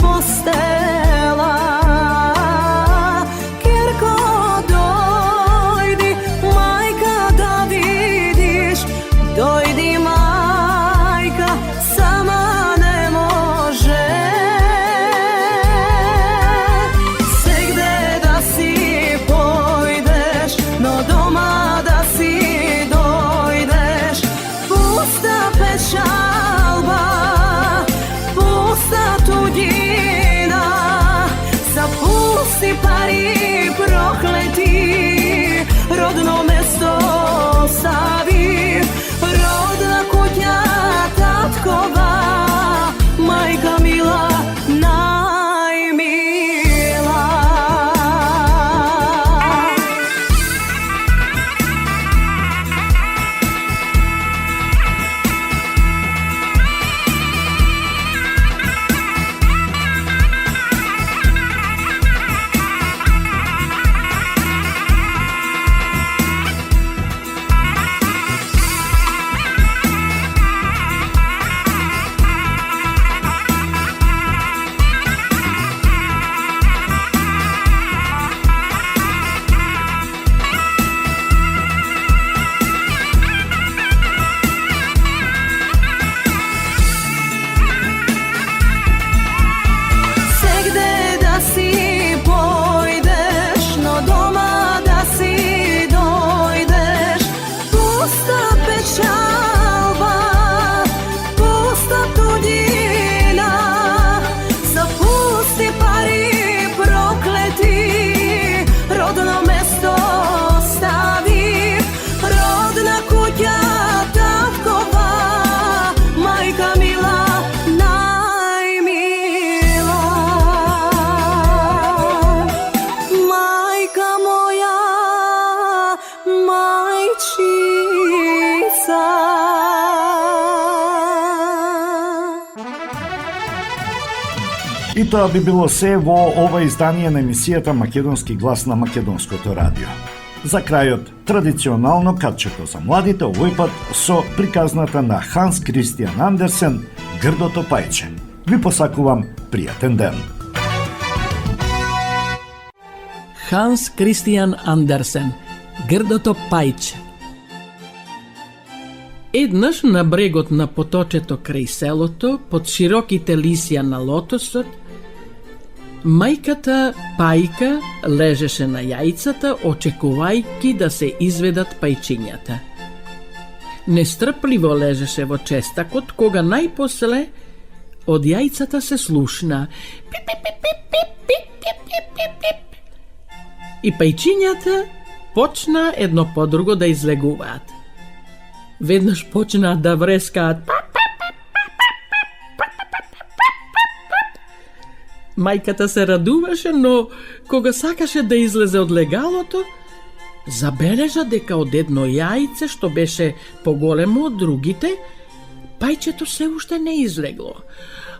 postela. Kerko dojdi, majka da vidiš, dojdi majka, sama ne može. Se gde da si pojdeš, no doma da si dojdeš, pusta pečalba, pusta tuđina, zapusti pari prokleti, rodno mesto ostavi, rodna kuća tatkova, majka mila, najmila. И тоа би било се во ова издание на емисијата Македонски глас на Македонското радио. За крајот, традиционално катчето за младите, овој пат со приказната на Ханс Кристиан Андерсен «Грдото пајче». Ви посакувам пријатен ден. Ханс Кристиан Андерсен «Грдото пајче». Еднаш на брегот на поточето крај селото, под широките лисја на лотосот, мајката Пајка лежеше на јајцата, очекувајќи да се изведат пајчињата. Нестрпливо лежеше во честакот, кога најпосле од јајцата се слушна пип-пип-пип-пип-пип-пип-пип-пип. И пајчињата почна едно по друго да излегуваат. Веднаш почнаа да врескаат. Мајката се радуваше, но кога сакаше да излезе од легалото, забележа дека од едно јајце, што беше поголемо од другите, пајчето се уште не излегло.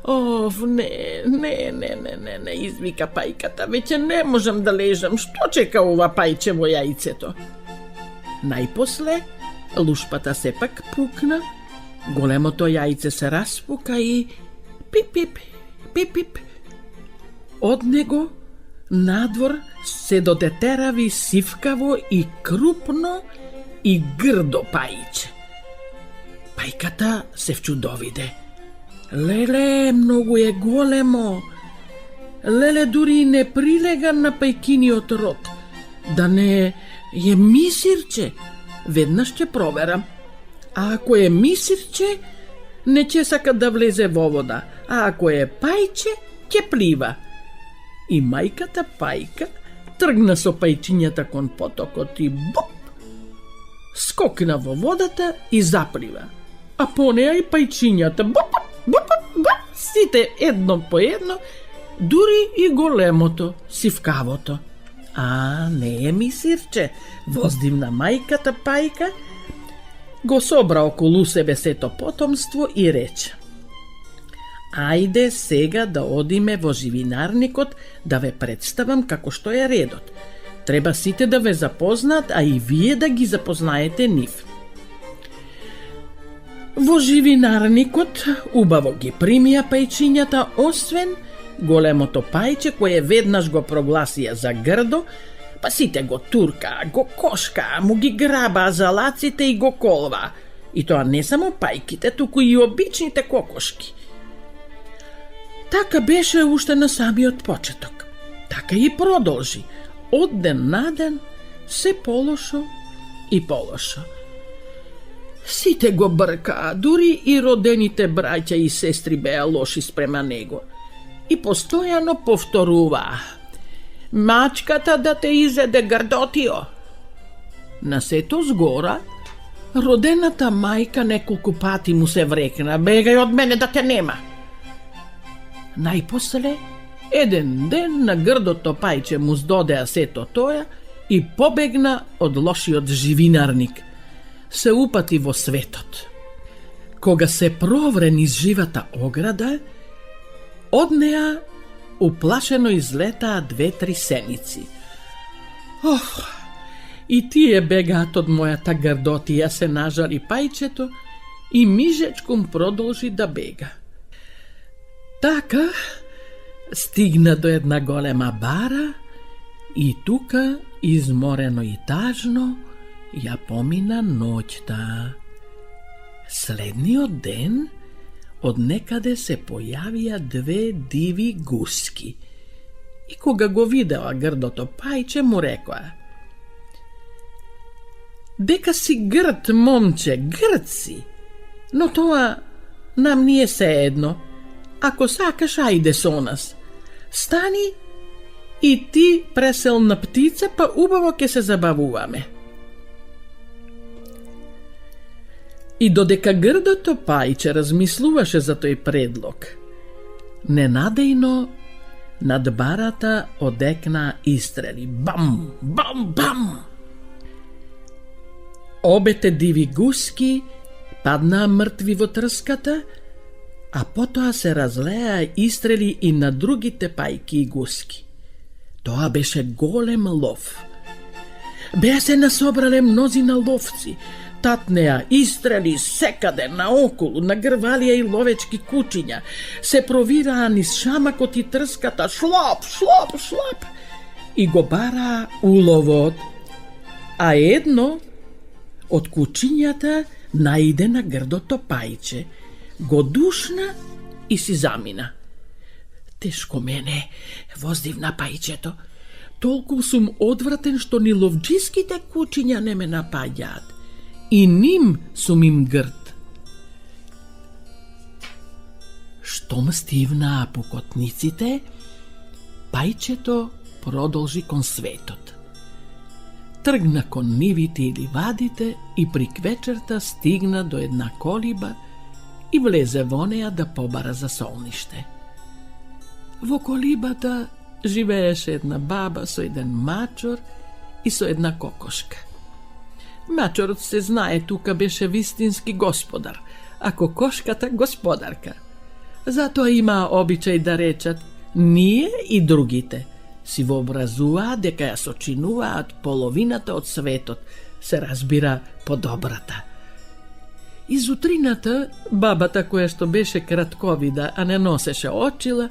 Оф, не, извика пајката, веќе не можам да лежам, што чека ова пајче во јајцето? Најпосле, лушпата сепак пукна, големото јајце се распука и пип-пип, пип-пип. Од него надвор се додетерави сивкаво и крупно и грдо пајче. Пајката се вчудовиде. Леле, многу е големо. Леле, дури не прилега на пајкиниот род. Да не е мисирче, веднаш ќе проверам. А ако е мисирче, не ќе сака да влезе во вода. А ако е пајче, ќе плива. И мајката Пајка тргна со пајчињата кон потокот и буп! Скокна во водата и заплива. А по неа и пајчињата буп, буп, буп, сите едно по едно, дури и големото, сивкавото. А, не е мисирче, воздивна мајката Пајка, го собра околу себе сето потомство и рече: ајде сега да одиме во живинарникот да ве представам како што е редот. Треба сите да ве запознаат, а и вие да ги запознаете нив. Во живинарникот убаво ги примија пајчињата, освен големото пајче кое веднаш го прогласија за грдо, па сите го туркаа, го кошкаа, му ги грабаа залаците и го колваа. И тоа не само пајките, туку и обичните кокошки. Така беше уште на самиот почеток. Така и продолжи. Од ден на ден се полошо и полошо. Сите го бркаа, дури и родените браќа и сестри беа лоши спрема него. И постојано повторуваа: мачката да те изеде грдотио. На сето згора, родената мајка неколку пати му се врекна: бегај од мене да те нема. Најпосле, еден ден на грдото пајче му здодеа сето тоја и побегна од лошиот живинарник. Се упати во светот. Кога се провре низ живата ограда, од неа уплашено излетаа 2-3 сеници. Ох, и тие бегаат од мојата грдотија, се нажали пајчето и мижечком продолжи да бега. Така стигна до една голема бара и тука, изморено и тажно, ја помина ноќта. Следниот ден од некаде се појавија 2 диви гуски. И кога го видела грдото пајче, му рекоа: дека си грд, момче, грд си, но тоа нам не е се едно. Ако сакаш, ајде со нас. Стани и ти преселна птица, па убаво ќе се забавуваме. И додека грдото пајче размислуваше за тој предлог, ненадејно над барата одекна истрели. Бам, бам, бам! Обете диви гуски паднаа мртви во трската, а потоа се разлеа истрели и на другите пајки и гуски. Тоа беше голем лов. Беа се насобрале мнозина ловци, татнеа истрели секаде наоколу, нагрвалија и ловечки кучиња, се провираа низ шамакот и трската, шлоп, шлоп, шлоп, и го бараа уловот. А едно од кучињата наиде на грдото пајче, го душна и си замина. Тешко мене, воздивна пајчето, толку сум одвратен што ни ловджиските кучиња не ме напаѓаат. И ним сум им грд. Штом стивнаа пукотниците, пајчето продолжи кон светот. Тргна кон нивите и ливадите и при квечерта стигна до една колиба и влезе во неа да побара за солниште. Во колибата живееше една баба со еден мачор и со една кокошка. Мачорот се знае тука беше вистински господар, а кокошката господарка. Затоа имаа обичај да речат: ние и другите си вообразуваа дека ја сочинуваат половината од светот, се разбира подобрата. Из утрината бабата, која што беше кратковида, а не носеше очила,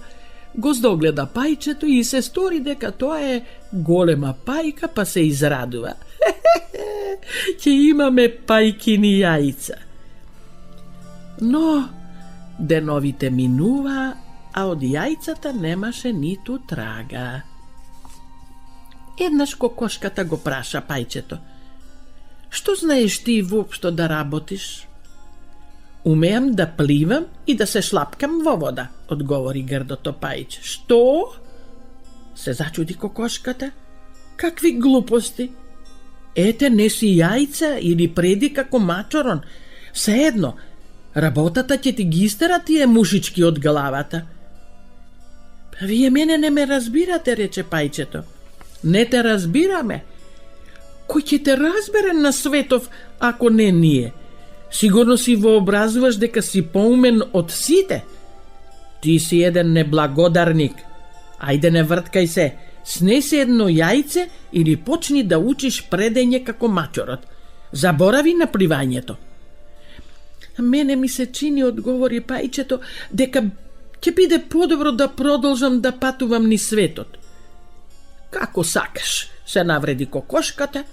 го здогледа пајчето и се стори дека тоа е голема пајка, па се израдува. Ќе имаме пајкини јајца. Но деновите минува, а од јајцата немаше ниту трага. Еднаш кокошката го праша пајчето: што знаеш ти воопшто да работиш? Умеам да пливам и да се шлапкам во вода, одговори грдото пајче. Што? Се зачуди кокошката. Какви глупости? Ете, неси јајца или преди како мачорон. Сеедно, работата ќе ти ги истера тие мушички од главата. Па вие мене не ме разбирате, рече пајчето. Не те разбираме. Кој ќе те разбере на светов, ако не ние? Сигурно си вообразуваш дека си поумен од сите. Ти си еден неблагодарник. Ајде, не врткај се. Снеси едно јајце или почни да учиш предење како мачорот. Заборави на пливањето. Мене ми се чини, одговори пајчето, дека Ќе биде подобро да продолжам да патувам ни светот. Како сакаш, се навреди кокошката,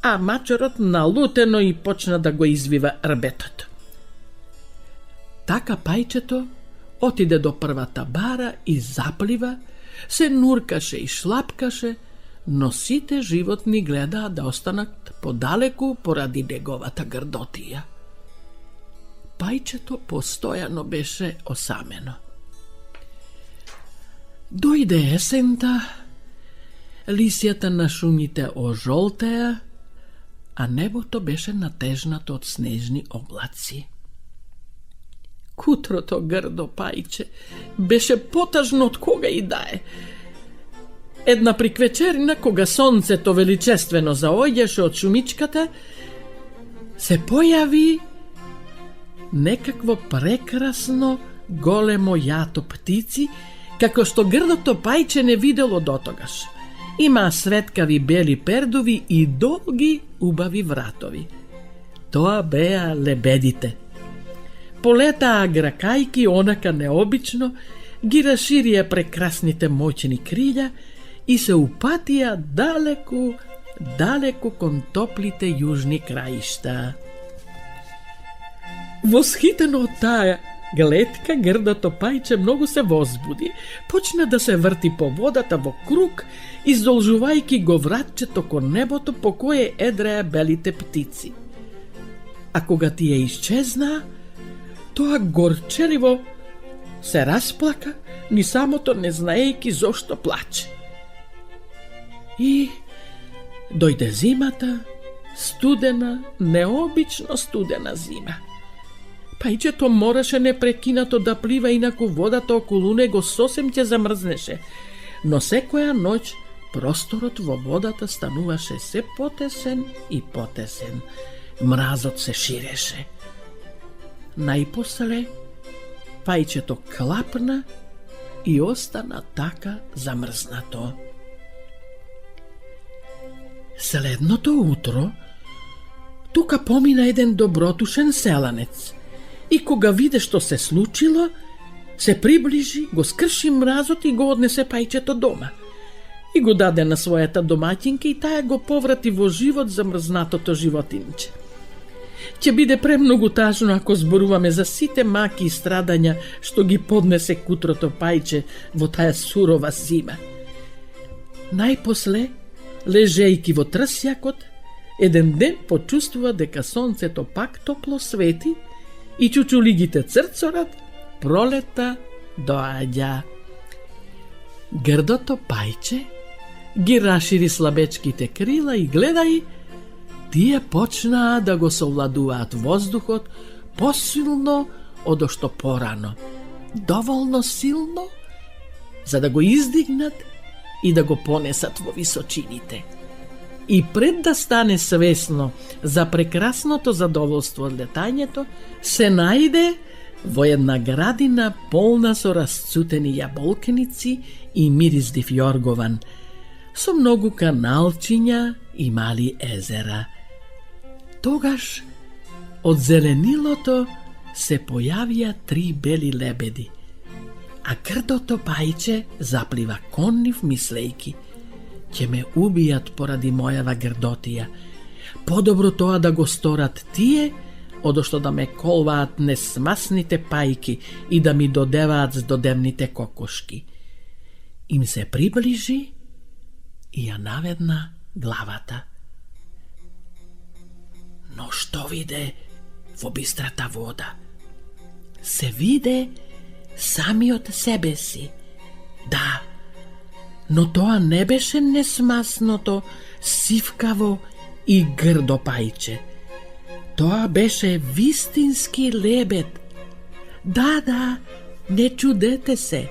а мачерот налутено и почна да го извива рбетот. Така пајчето отиде до првата бара и заплива, се нуркаше и шлапкаше, но сите животни гледаа да останат подалеку поради неговата грдотија. Пајчето постојано беше осамено. Дојде есента, лисјата на шумите ожолтеа, а небото беше натежнато од снежни облаци. Кутрото грдо пајче беше потажно од кога и да е. Една приквечерина, кога сонцето величествено заоѓаше од шумичката, се појави некакво прекрасно големо јато птици, како што грдото пајче не видело дотогаш. Има светкави бели пердови и долги убави вратови. Тоа беа лебедите. Полетаа гракајки онака необично, ги расширија прекрасните моćни крилја и се упатија далеку, далеку кон топлите јужни краишта. Восхитено од таа гледка, грдото пајче многу се возбуди. Почна да се врти по водата во круг, издолжувајќи го вратчето кон небото по кое едреа белите птици. А кога тие исчезна, тоа горчеливо се расплака, ни самото не знаејќи зошто плаче. И дојде зимата, студена, необично студена зима. Пајчето мораше непрекинато да плива, инаку водата околу него сосем ќе замрзнеше. Но секоја ноќ просторот во водата стануваше се потесен и потесен. Мразот се ширеше. Најпосле пајчето клапна и остана така замрзнато. Следното утро тука помина еден добротушен селанец и кога виде што се случило, се приближи, го скрши мразот и го однесе пајчето дома. И го даде на својата домаќинка и таа го поврати во живот замрзнатото животинче. Ќе биде премногу тажно ако зборуваме за сите маки и страдања што ги поднесе кутрото пајче во таа сурова зима. Најпосле, лежејки во трсјакот, еден ден почувствува дека сонцето пак топло свети и чучулигите црцорат, пролета доаѓа. Грдото пајче ги расшири слабечките крила и гледај, тие почнаа да го совладуваат воздухот посилно одошто порано. Доволно силно за да го издигнат и да го понесат во височините. И пред да стане свесно за прекрасното задоволство од летањето, се најде во една градина полна со расцутени јаболкеници и мириздив јоргован, со многу каналчиња и мали езера. Тогаш од зеленилото се појавија 3 бели лебеди, а грдото пајче заплива кон нив мислејки: ќе ме убијат поради мојава грдотија. Подобро тоа да го сторат тие, одошто да ме колваат несмасните пајки и да ми додеваат здодевните кокошки. Им се приближи и ја наведна главата. Но што виде во бистрата вода? Се виде самиот себе си. Да, но тоа не беше несмасното, сивкаво и грдо пајче. Тоа беше вистински лебед. Да, не чудете се.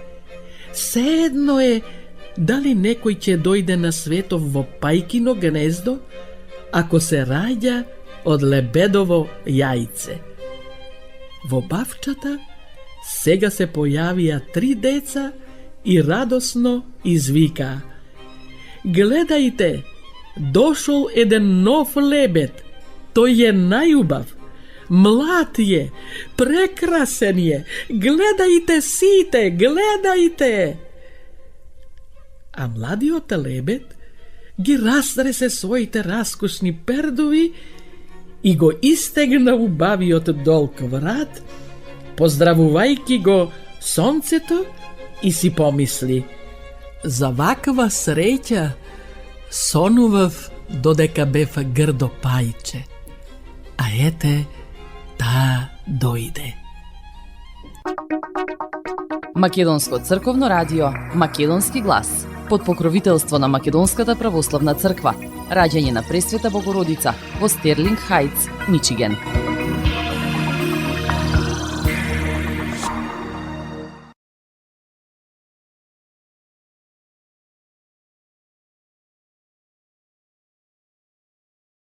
Седно е дали некој ќе дојде на светов во пајкино гнездо, ако се раѓа од лебедово јајце. Во бавчата сега се појавија 3 деца и радосно извика: гледајте, дошол еден нов лебед, тој е најубав, Млад е, прекрасен е. Гледајте сите, гледајте. А младиот лебед ги растресе своите раскошни пердови и го истегна убавиот долг врат, поздравувајќи го сонцето и си помисли: за ваква среќа сонував додека бев грдо пајче, а ете, таа дојде. Македонско црковно радио, Македонски глас, под покровителство на Македонската православна црква, раѓање на Пресвета Богородица во Стерлинг Хајтс, Мичиген.